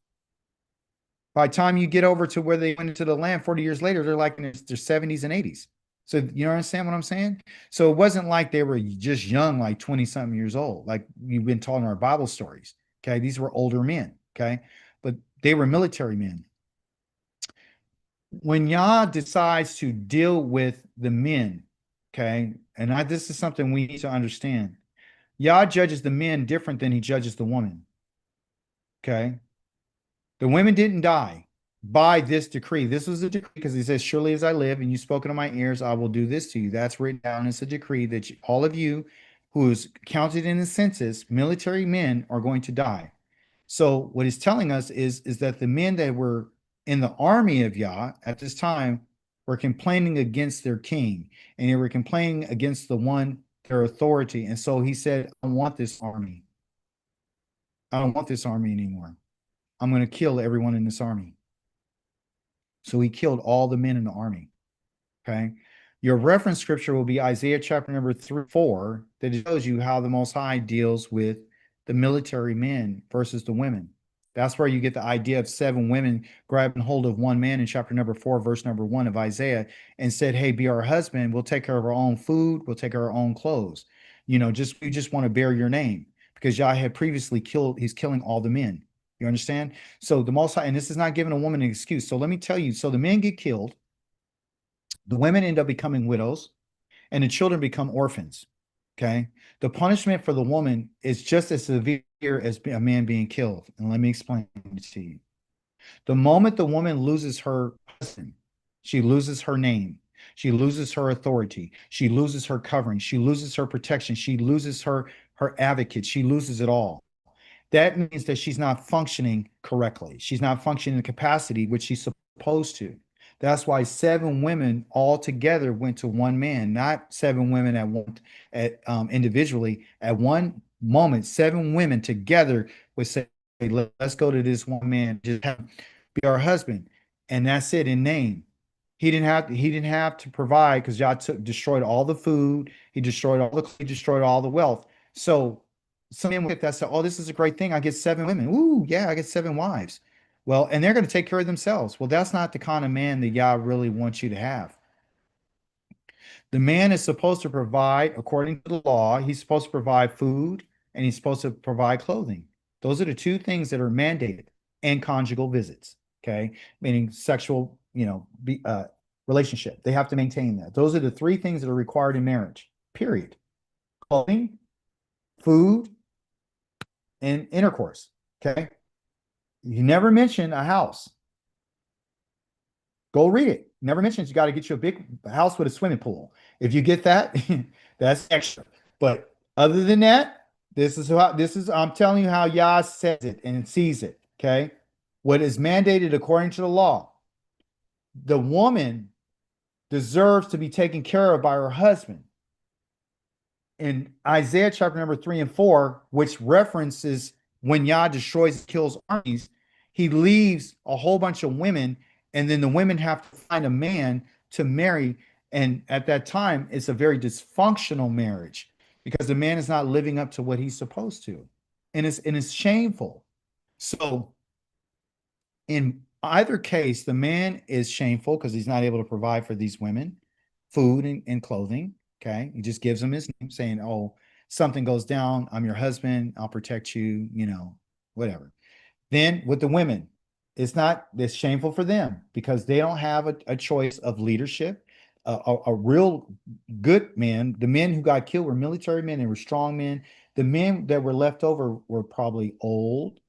By the time you get over to where they went into the land 40 years later, they're like in their 70s and 80s. So you understand what I'm saying? So it wasn't like they were just young, like 20-something years old, like you've been taught in our Bible stories. Okay. These were older men. Okay. But they were military men. When Yah decides to deal with the men, okay, and this is something we need to understand. Yah judges the men different than he judges the woman. Okay. The women didn't die by this decree. This was a decree because he says, surely as I live and you've spoken to my ears, I will do this to you. That's written down as a decree that all of you who's counted in the census, military men, are going to die. So what he's telling us is that the men that were in the army of Yah at this time were complaining against their king, and they were complaining against their authority. And so he said, I don't want this army. I don't want this army anymore. I'm going to kill everyone in this army. So he killed all the men in the army. Okay. Your reference scripture will be Isaiah chapter number 3-4, that shows you how the Most High deals with the military men versus the women. That's where you get the idea of 7 women grabbing hold of one man in chapter number 4, verse number 1 of Isaiah, and said, hey, be our husband. We'll take care of our own food. We'll take care of our own clothes. You just want to bear your name, because Yah had previously he's killing all the men. You understand? So the Most High, and this is not giving a woman an excuse. So let me tell you, so the men get killed, the women end up becoming widows, and the children become orphans. Okay. The punishment for the woman is just as severe as a man being killed. And let me explain it to you. The moment the woman loses her husband, she loses her name. She loses her authority. She loses her covering. She loses her protection. She loses her advocate. She loses it all. that means that she's not functioning correctly. She's not functioning in the capacity which she's supposed to. That's why 7 women all together went to one man, not 7 women individually. At one moment, 7 women together would say, "Hey, let's go to this one man, just have him be our husband," and that's it in name. He didn't have to provide because Yah destroyed all the food. He destroyed all the wealth. So some men with that say, "Oh, this is a great thing. I get 7 women. Ooh, yeah, I get 7 wives." Well, and they're going to take care of themselves. Well, that's not the kind of man that Yah really wants you to have. The man is supposed to provide, according to the law, he's supposed to provide food and he's supposed to provide clothing. Those are the 2 things that are mandated, and conjugal visits. Okay, meaning sexual, relationship. They have to maintain that. Those are the 3 things that are required in marriage. Period. Clothing, food, and intercourse. Okay. You never mention a house. Go read it. Never mentions you got to get you a big house with a swimming pool. If you get that, that's extra. But other than that, I'm telling you how Yah says it and sees it. Okay. What is mandated according to the law. The woman deserves to be taken care of by her husband. In Isaiah chapter number 3 and 4, which references when Yah destroys and kills armies, he leaves a whole bunch of women, and then the women have to find a man to marry. And at that time, it's a very dysfunctional marriage because the man is not living up to what he's supposed to. And it's shameful. So in either case, the man is shameful because he's not able to provide for these women food and clothing. Okay. He just gives them his name saying, "Oh, something goes down, I'm your husband. I'll protect you, whatever." Then with the women, it's shameful for them because they don't have a choice of leadership. A real good man, the men who got killed were military men and were strong men. The men that were left over were probably old.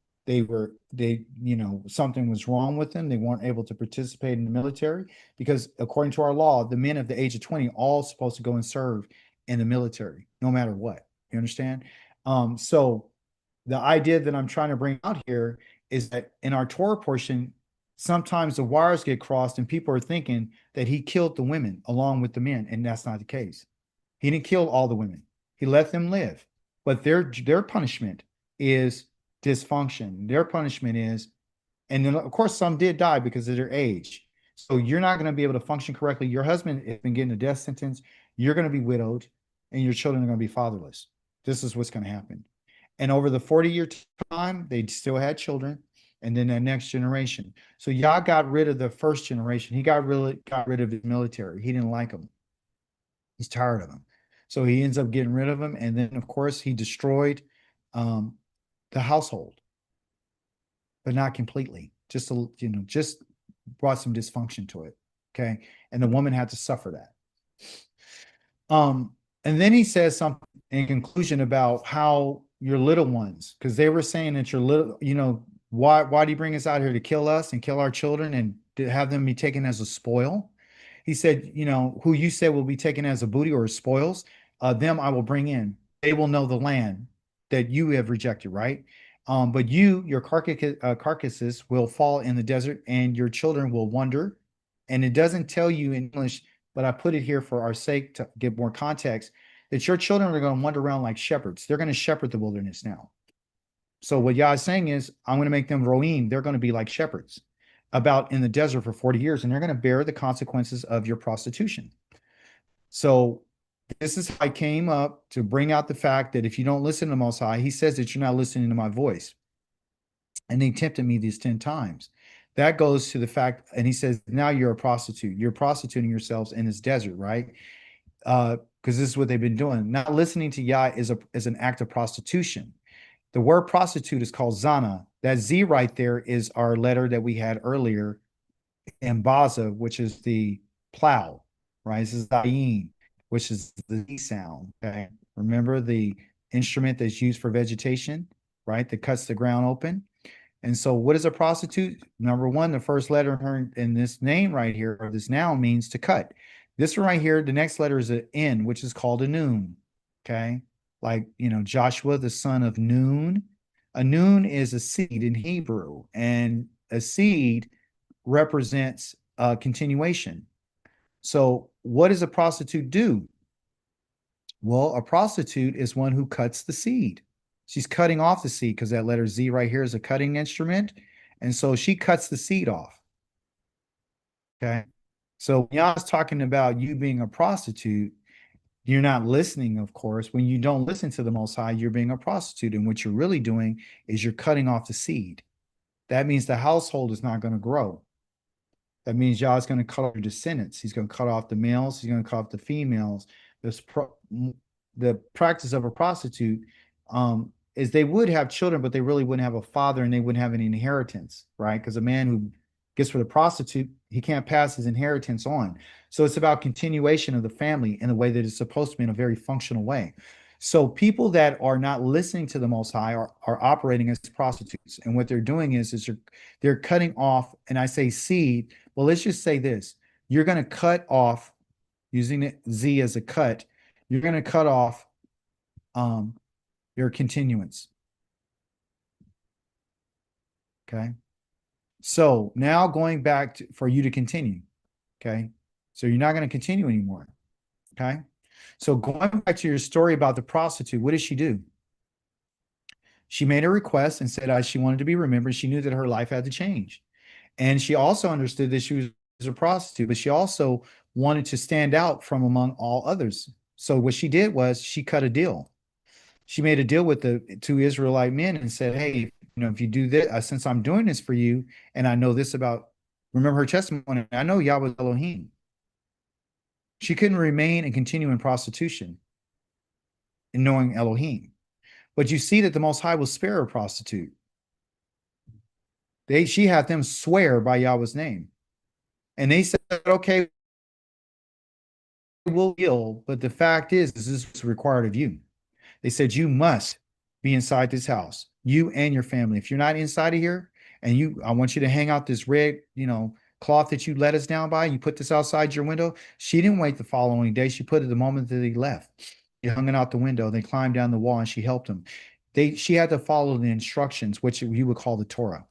Something was wrong with them. They weren't able to participate in the military because according to our law, the men of the age of 20 all supposed to go and serve in the military, no matter what. You understand? So the idea that I'm trying to bring out here is that in our Torah portion, sometimes the wires get crossed and people are thinking that he killed the women along with the men, and that's not the case. He didn't kill all the women. He let them live. But their punishment is dysfunction. Their punishment is, and then of course some did die because of their age. So you're not going to be able to function correctly. Your husband has been getting a death sentence. You're going to be widowed, and your children are going to be fatherless. This is what's going to happen. And over the 40-year time, they still had children, and then the next generation. So Yah got rid of the first generation. He got rid of his military. He didn't like them. He's tired of them. So he ends up getting rid of them. And then, of course, he destroyed the household, but not completely. Just brought some dysfunction to it. Okay. And the woman had to suffer that. And then he says something in conclusion about how your little ones, because they were saying that your little, why do you bring us out here to kill us and kill our children and to have them be taken as a spoil? He said, who you said will be taken as a booty or as spoils, them I will bring in. They will know the land that you have rejected, right? But your carcasses will fall in the desert and your children will wander. And it doesn't tell you in English, but I put it here for our sake to give more context, that your children are going to wander around like shepherds. They're going to shepherd the wilderness now. So what Yah is saying is, I'm going to make them roim. They're going to be like shepherds about in the desert for 40 years, and they're going to bear the consequences of your prostitution. So this is how I came up to bring out the fact that if you don't listen to the Most High, he says that you're not listening to my voice. And he tempted me these 10 times. That goes to the fact, and he says, now you're a prostitute. You're prostituting yourselves in this desert, right? Because this is what they've been doing. Not listening to Yah is an act of prostitution. The word prostitute is called zana. That Z right there is our letter that we had earlier in Baza, which is the plow, right? This is Zayin, which is the Z sound, okay? Remember the instrument that's used for vegetation, right? That cuts the ground open. And so what is a prostitute? Number one, the first letter in this name right here, or this noun, means to cut. This one right here, the next letter is an N, which is called a noon, okay? Like, Joshua, the son of Nun, A noon is a seed in Hebrew, and a seed represents continuation. So, what does a prostitute do? Well, a prostitute is one who cuts the seed. She's cutting off the seed because that letter Z right here is a cutting instrument. And so she cuts the seed off. Okay. So when Yah's talking about you being a prostitute, you're not listening, of course. When you don't listen to the Most High, you're being a prostitute. And what you're really doing is you're cutting off the seed. That means the household is not going to grow. That means Yah's going to cut off your descendants. He's going to cut off the males. He's going to cut off the females. The practice of a prostitute is they would have children, but they really wouldn't have a father and they wouldn't have any inheritance, right? Because a man who gets with a prostitute, he can't pass his inheritance on. So it's about continuation of the family in the way that it's supposed to be in a very functional way. So people that are not listening to the Most High are operating as prostitutes. And what they're doing is they're cutting off, and I say seed. Well, let's just say this. You're going to cut off, using the Z as a cut, you're going to cut off your continuance. Okay. So now going back for you to continue. Okay. So you're not going to continue anymore. Okay. So going back to your story about the prostitute, what did she do? She made a request and said she wanted to be remembered. She knew that her life had to change. And she also understood that she was a prostitute, but she also wanted to stand out from among all others. So what she did was she cut a deal. She made a deal with the two Israelite men and said, hey, if you do this, since I'm doing this for you, and I know this about, remember her testimony, I know Yahweh is Elohim. She couldn't remain and continue in prostitution in knowing Elohim. But you see that the Most High will spare a prostitute. She had them swear by Yahweh's name. And they said, okay, we'll yield, but the fact is, this is required of you. They said, you must be inside this house, you and your family. If you're not inside of here, and I want you to hang out this red, cloth that you let us down by, you put this outside your window. She didn't wait the following day. She put it the moment that he left. He hung it out the window. They climbed down the wall and she helped him. She had to follow the instructions, which you would call the Torah.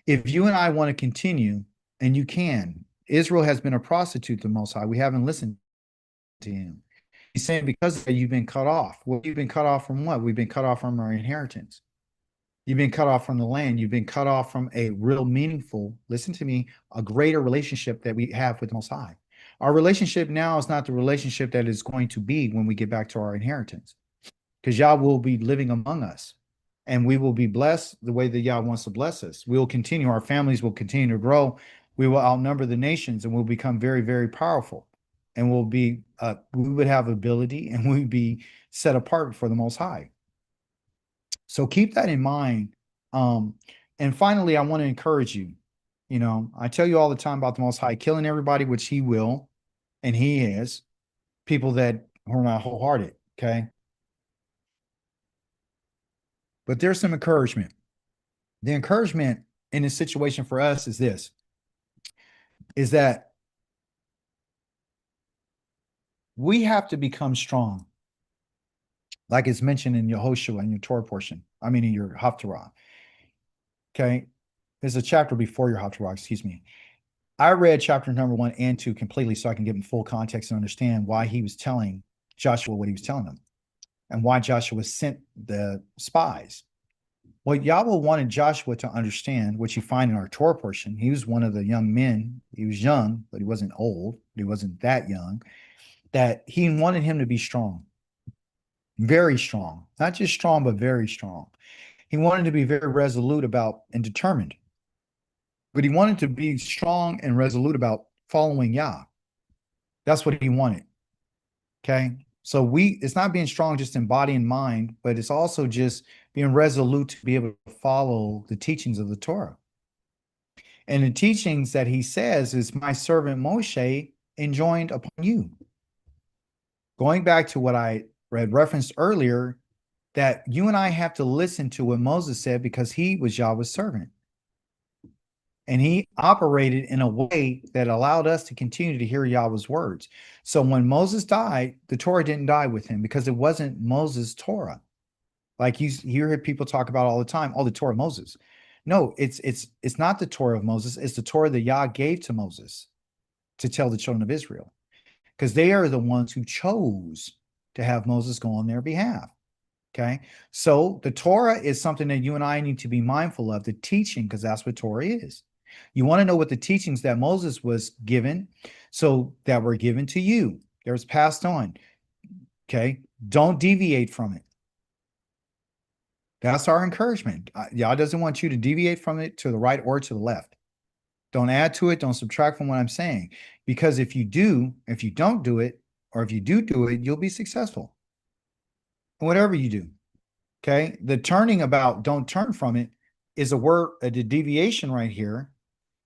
If you and I want to continue, and you can, Israel has been a prostitute to the Most High. We haven't listened to him. He's saying because you've been cut off. Well, you've been cut off from what? We've been cut off from our inheritance. You've been cut off from the land. You've been cut off from a real meaningful, listen to me, a greater relationship that we have with the Most High. Our relationship now is not the relationship that is going to be when we get back to our inheritance, because Yah will be living among us and we will be blessed the way that Yah wants to bless us. We will continue. Our families will continue to grow. We will outnumber the nations and we'll become very, very powerful. And we would have ability and we'd be set apart for the Most High. So keep that in mind. And finally, I want to encourage you. I tell you all the time about the Most High killing everybody, which he will, and he is, people that are not wholehearted, okay? But there's some encouragement. The encouragement in this situation for us is this, is that we have to become strong. Like it's mentioned in Yehoshua, in your Torah portion. I mean, in your Haftarah. Okay. There's a chapter before your Haftarah, excuse me. I read chapter number 1 and 2 completely so I can give him full context and understand why he was telling Joshua what he was telling him and why Joshua sent the spies. What Yahweh wanted Joshua to understand, which you find in our Torah portion, he was one of the young men. He was young, but he wasn't old. But he wasn't that young. That he wanted him to be strong. Very strong. Not just strong, but very strong. He wanted to be very resolute about and determined. But he wanted to be strong and resolute about following Yah. That's what he wanted. Okay? So it's not being strong just in body and mind, but it's also just being resolute to be able to follow the teachings of the Torah. And the teachings that he says is my servant Moshe enjoined upon you. Going back to what I referenced earlier, that you and I have to listen to what Moses said because he was Yahweh's servant. And he operated in a way that allowed us to continue to hear Yahweh's words. So when Moses died, the Torah didn't die with him because it wasn't Moses' Torah. Like you hear people talk about all the time, oh, the Torah of Moses. No, it's not the Torah of Moses. It's the Torah that Yah gave to Moses to tell the children of Israel, because they are the ones who chose to have Moses go on their behalf. Okay. So the Torah is something that you and I need to be mindful of, the teaching, because that's what Torah is. You want to know what the teachings that Moses was given, so that were given to you. That was passed on. Okay. Don't deviate from it. That's our encouragement. Yah doesn't want you to deviate from it to the right or to the left. Don't add to it. Don't subtract from what I'm saying. Because if you don't do it, or if you do it, you'll be successful. Whatever you do. Okay. The turning about, don't turn from it, is a word, the deviation right here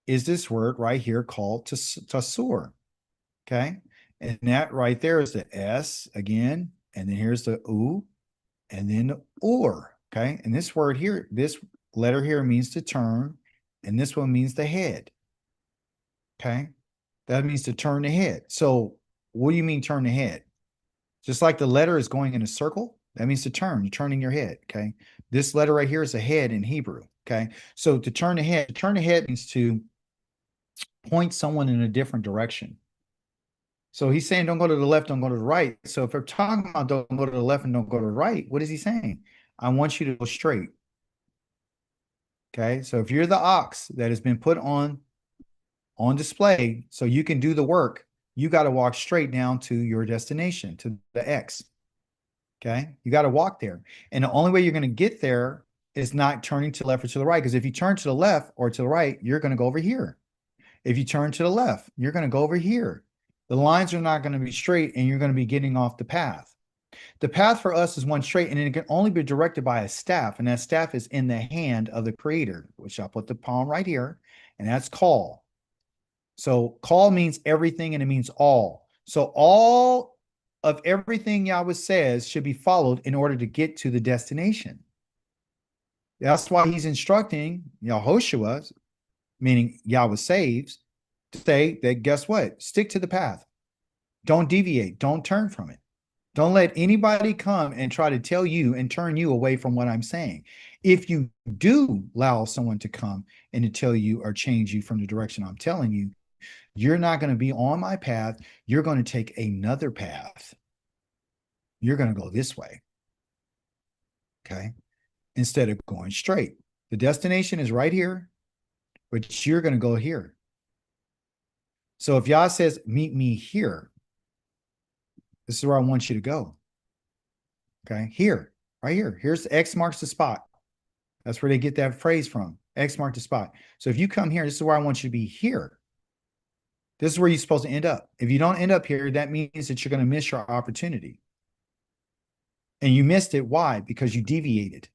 is this word right here called tasur. Okay. And that right there is the S again. And then here's the U and then the or. Okay. And this word here, this letter here means to turn. And this one means the head. Okay. That means to turn the head. So what do you mean turn the head? Just like the letter is going in a circle, that means to turn. You're turning your head. Okay. This letter right here is a head in Hebrew. Okay. So to turn the head means to point someone in a different direction. So he's saying, don't go to the left, don't go to the right. So if we're talking about don't go to the left and don't go to the right, what is he saying? I want you to go straight. Okay. So if you're the ox that has been put on display so you can do the work, you got to walk straight down to your destination, to the X. Okay. You got to walk there. And the only way you're going to get there is not turning to the left or to the right. Because if you turn to the left or to the right, you're going to go over here. If you turn to the left, you're going to go over here. The lines are not going to be straight and you're going to be getting off the path. The path for us is one straight, and it can only be directed by a staff. And that staff is in the hand of the creator, which I'll put the palm right here. And that's call. So call means everything, and it means all. So all of everything Yahweh says should be followed in order to get to the destination. That's why he's instructing Yahushua, meaning Yahweh saves, to say that, guess what? Stick to the path. Don't deviate. Don't turn from it. Don't let anybody come and try to tell you and turn you away from what I'm saying. If you do allow someone to come and to tell you or change you from the direction I'm telling you, you're not going to be on my path. You're going to take another path. You're going to go this way. Okay. Instead of going straight. The destination is right here, but you're going to go here. So if Yah says, meet me here, this is where I want you to go. Okay. Here, right here. Here's X marks the spot. That's where they get that phrase from. X marks the spot. So if you come here, this is where I want you to be here. This is where you're supposed to end up. If you don't end up here, that means that you're going to miss your opportunity. And you missed it. Why? Because you deviated.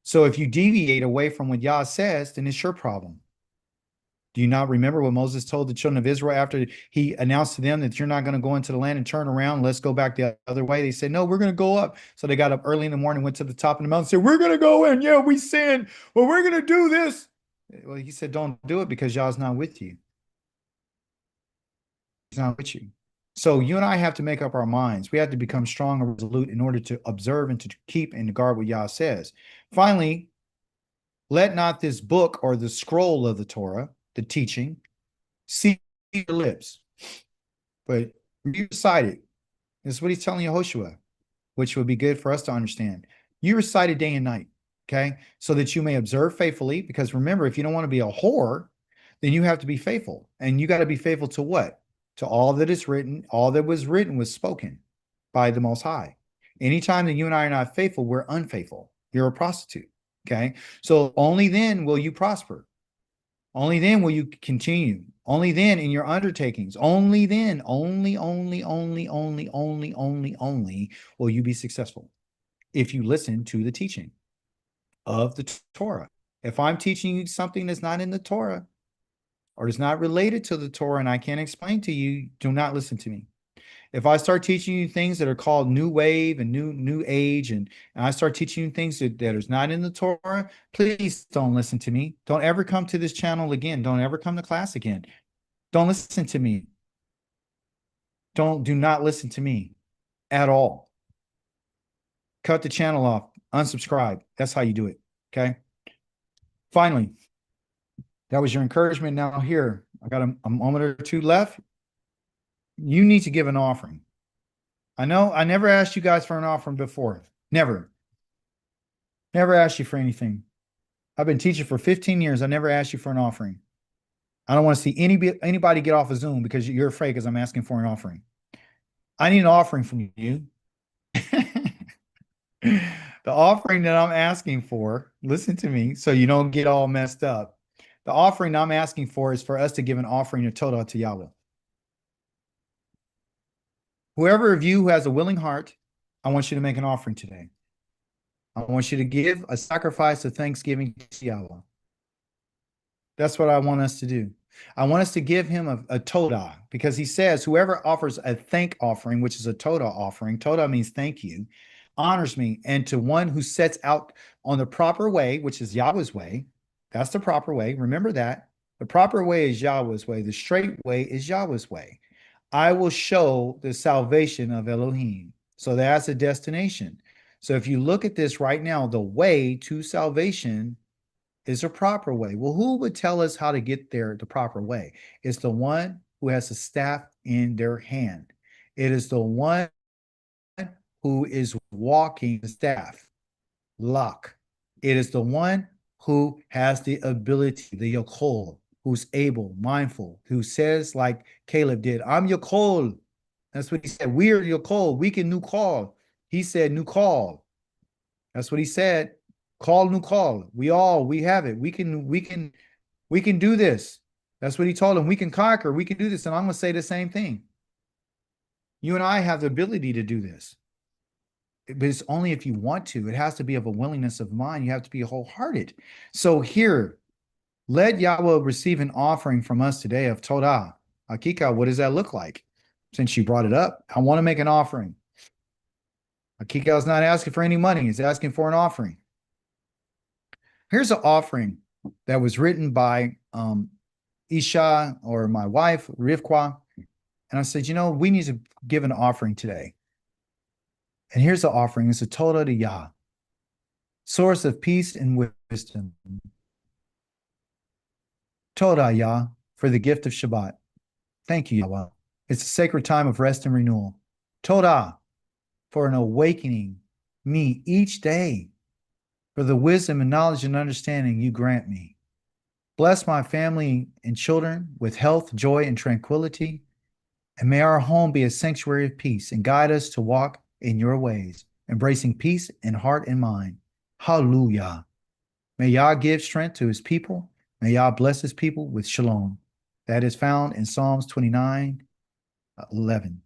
So if you deviate away from what Yah says, then it's your problem. Do you not remember what Moses told the children of Israel after he announced to them that you're not going to go into the land and turn around? Let's go back the other way. They said, no, we're going to go up. So they got up early in the morning, went to the top of the mountain, said, we're going to go in. Yeah, we sinned. Well, we're going to do this. Well, he said, don't do it because Yah's not with you. He's not with you. So you and I have to make up our minds. We have to become strong and resolute in order to observe and to keep and to guard what Yah says. Finally, let not this book or the scroll of the Torah, the teaching, see your lips. But you recite it. This is what he's telling Yehoshua, which would be good for us to understand. You recite it day and night, okay? So that you may observe faithfully. Because remember, if you don't want to be a whore, then you have to be faithful. And you got to be faithful to what? To all that is written. All that was written was spoken by the Most High. Anytime that you and I are not faithful, we're unfaithful. You're a prostitute, okay? So only then will you prosper. Only then will you continue. Only then in your undertakings. Only then, only will you be successful if you listen to the teaching of the Torah. If I'm teaching you something that's not in the Torah, or is not related to the Torah, and I can't explain to you, do not listen to me. If I start teaching you things that are called new wave and new age, and I start teaching you things that is not in the Torah, please don't listen to me. Don't ever come to this channel again. Don't ever come to class again. Don't listen to me. Do not listen to me at all. Cut the channel off. Unsubscribe. That's how you do it. Okay. Finally, that was your encouragement. Now here, I got a moment or two left. You need to give an offering. I know I never asked you guys for an offering before. Never. Never asked you for anything. I've been teaching for 15 years. I never asked you for an offering. I don't want to see anybody get off of Zoom because you're afraid because I'm asking for an offering. I need an offering from you. The offering that I'm asking for, listen to me so you don't get all messed up. The offering I'm asking for is for us to give an offering of Todah to Yahweh. Whoever of you who has a willing heart, I want you to make an offering today. I want you to give a sacrifice of thanksgiving to Yahweh. That's what I want us to do. I want us to give him a Todah, because he says, whoever offers a thank offering, which is a Todah offering, Todah means thank you, honors me, and to one who sets out on the proper way, which is Yahweh's way. That's the proper way. Remember that. The proper way is Yahweh's way. The straight way is Yahweh's way. I will show the salvation of Elohim. So that's a destination. So if you look at this right now, the way to salvation is a proper way. Well, who would tell us how to get there the proper way? It's the one who has a staff in their hand. It is the one who is walking the staff, lock. It is the one who has the ability, the Yakol, who's able, mindful, who says like Kalev did, I'm Yakol. That's what he said. We're Yakol. We can new call. He said new call. That's what he said. Call new call. We have it. We can do this. That's what he told him. We can conquer. We can do this. And I'm going to say the same thing. You and I have the ability to do this. But it's only if you want to. It has to be of a willingness of mind. You have to be wholehearted. So here, let Yahweh receive an offering from us today of Todah. Akika, what does that look like? Since you brought it up, I want to make an offering. Akika is not asking for any money. He's asking for an offering. Here's an offering that was written by Isha, or my wife, Rivka. And I said, we need to give an offering today. And here's the offering. It's a Todah to Yah, source of peace and wisdom. Todah, Yah, for the gift of Shabbat. Thank you, Yahweh. It's a sacred time of rest and renewal. Todah, for an awakening me each day, for the wisdom and knowledge and understanding you grant me. Bless my family and children with health, joy, and tranquility. And may our home be a sanctuary of peace, and guide us to walk in your ways, embracing peace in heart and mind. Hallelujah. May Yah give strength to his people. May Yah bless his people with shalom. That is found in Psalms 29:11.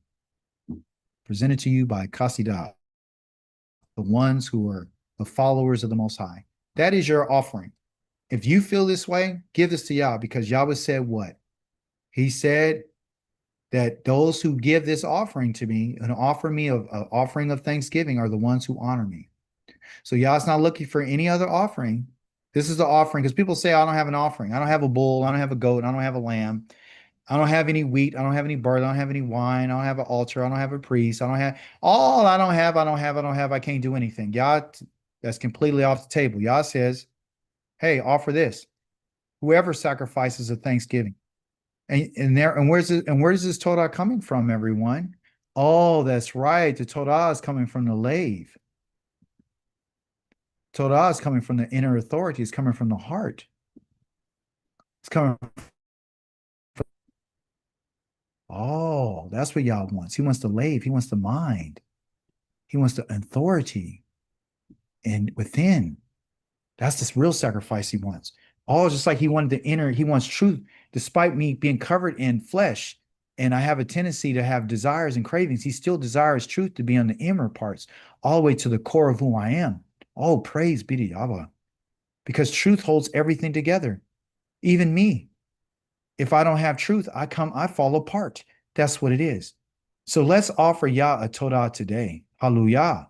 Presented to you by Kasidah, the ones who are the followers of the Most High. That is your offering. If you feel this way, give this to Yah, because Yahweh said what? He said that those who give this offering to me and offer me an offering of thanksgiving are the ones who honor me. So Yah's not looking for any other offering. This is the offering, because people say, I don't have an offering. I don't have a bull. I don't have a goat. I don't have a lamb. I don't have any wheat. I don't have any barley. I don't have any wine. I don't have an altar. I don't have a priest. I don't have all. I don't have. I can't do anything. Yah, that's completely off the table. Yah says, hey, offer this. Whoever sacrifices a thanksgiving. And where's this Torah coming from, everyone? Oh, that's right. The Torah is coming from the Kalev. Torah is coming from the inner authority. It's coming from the heart. It's coming from, oh, that's what Yah wants. He wants the Kalev. He wants the mind. He wants the authority and within. That's the real sacrifice he wants. Oh, just like he wanted the inner, he wants truth, despite me being covered in flesh. And I have a tendency to have desires and cravings. He still desires truth to be on the inner parts, all the way to the core of who I am. Oh, praise be to Yahweh. Because truth holds everything together, even me. If I don't have truth, I fall apart. That's what it is. So let's offer Yah a Todah today. Hallelujah.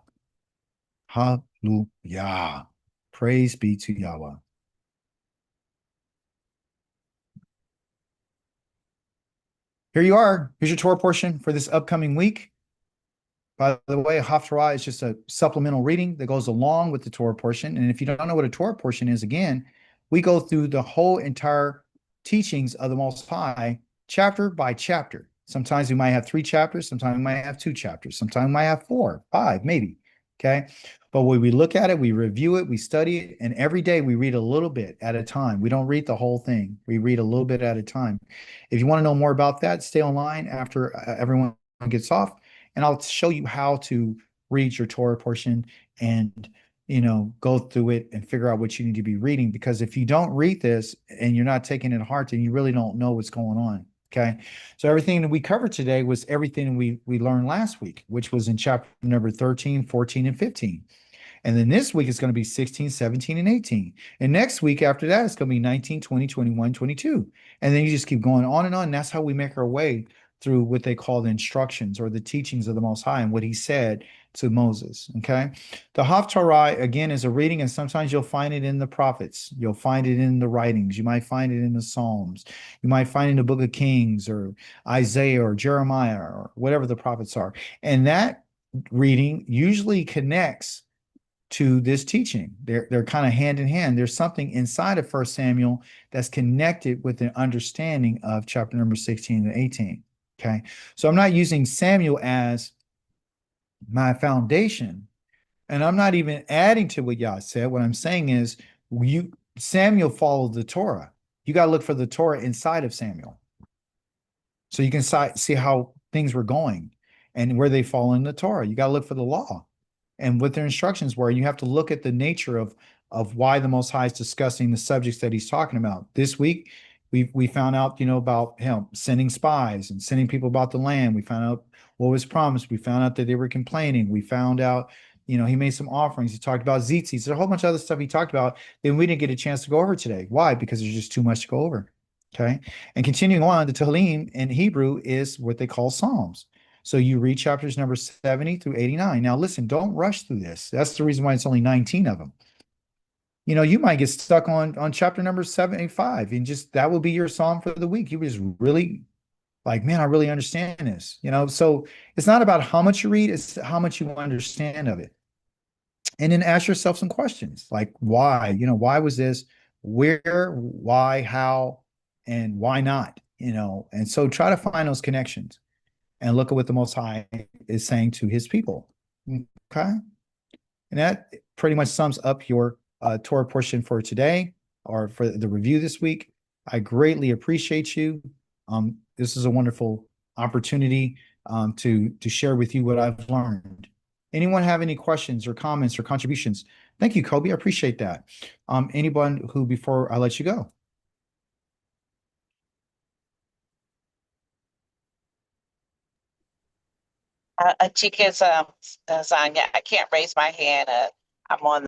Hallelujah. Praise be to Yahweh. Here you are. Here's your Torah portion for this upcoming week. By the way, Haftarah is just a supplemental reading that goes along with the Torah portion. And if you don't know what a Torah portion is, again, we go through the whole entire teachings of the Most High, chapter by chapter. Sometimes we might have 3 chapters, sometimes we might have 2 chapters, sometimes we might have 4, 5, maybe. Okay. But when we look at it, we review it, we study it, and every day we read a little bit at a time. We don't read the whole thing, we read a little bit at a time. If you want to know more about that, stay online after everyone gets off, and I'll show you how to read your Torah portion and go through it and figure out what you need to be reading. Because if you don't read this and you're not taking it to heart, then you really don't know what's going on. Okay. So everything that we covered today was everything we learned last week, which was in chapter number 13, 14, and 15. And then this week it's going to be 16, 17, and 18. And next week after that, it's going to be 19, 20, 21, 22. And then you just keep going on and on. And that's how we make our way through what they call the instructions or the teachings of the Most High and what he said to Moses. Okay. The Haftarah, again, is a reading, and sometimes you'll find it in the prophets. You'll find it in the writings. You might find it in the Psalms. You might find it in the book of Kings or Isaiah or Jeremiah or whatever the prophets are. And that reading usually connects to this teaching. They're kind of hand in hand. There's something inside of 1 Samuel that's connected with an understanding of chapter number 16 and 18. Okay. So I'm not using Samuel as my foundation, and I'm not even adding to what Yah said. What I'm saying is Samuel followed the Torah. You got to look for the Torah inside of Samuel. So you can see how things were going and where they fall in the Torah. You got to look for the law and what their instructions were. You have to look at the nature of why the Most High is discussing the subjects that he's talking about. This week, we found out, about him sending spies and sending people about the land. We found out what was promised. We found out that they were complaining. We found out, he made some offerings. He talked about tzitzis. There's a whole bunch of other stuff he talked about that we didn't get a chance to go over today. Why? Because there's just too much to go over. Okay. And continuing on, the Tehillim in Hebrew is what they call Psalms. So you read chapters number 70 through 89. Now, listen, don't rush through this. That's the reason why it's only 19 of them. You might get stuck on chapter number 75, and just that will be your psalm for the week. You just really like, man, I really understand this. So it's not about how much you read, it's how much you understand of it. And then ask yourself some questions like, why? Why was this? Where, why, how, and why not? And so try to find those connections and look at what the Most High is saying to his people. Okay. And that pretty much sums up your Torah portion for today or for the review this week. I greatly appreciate you. This is a wonderful opportunity to share with you what I've learned. Anyone have any questions or comments or contributions? Thank you, Kobe. I appreciate that. Anyone who, before I let you go? Chica's Zanya. I can't raise my hand. I'm on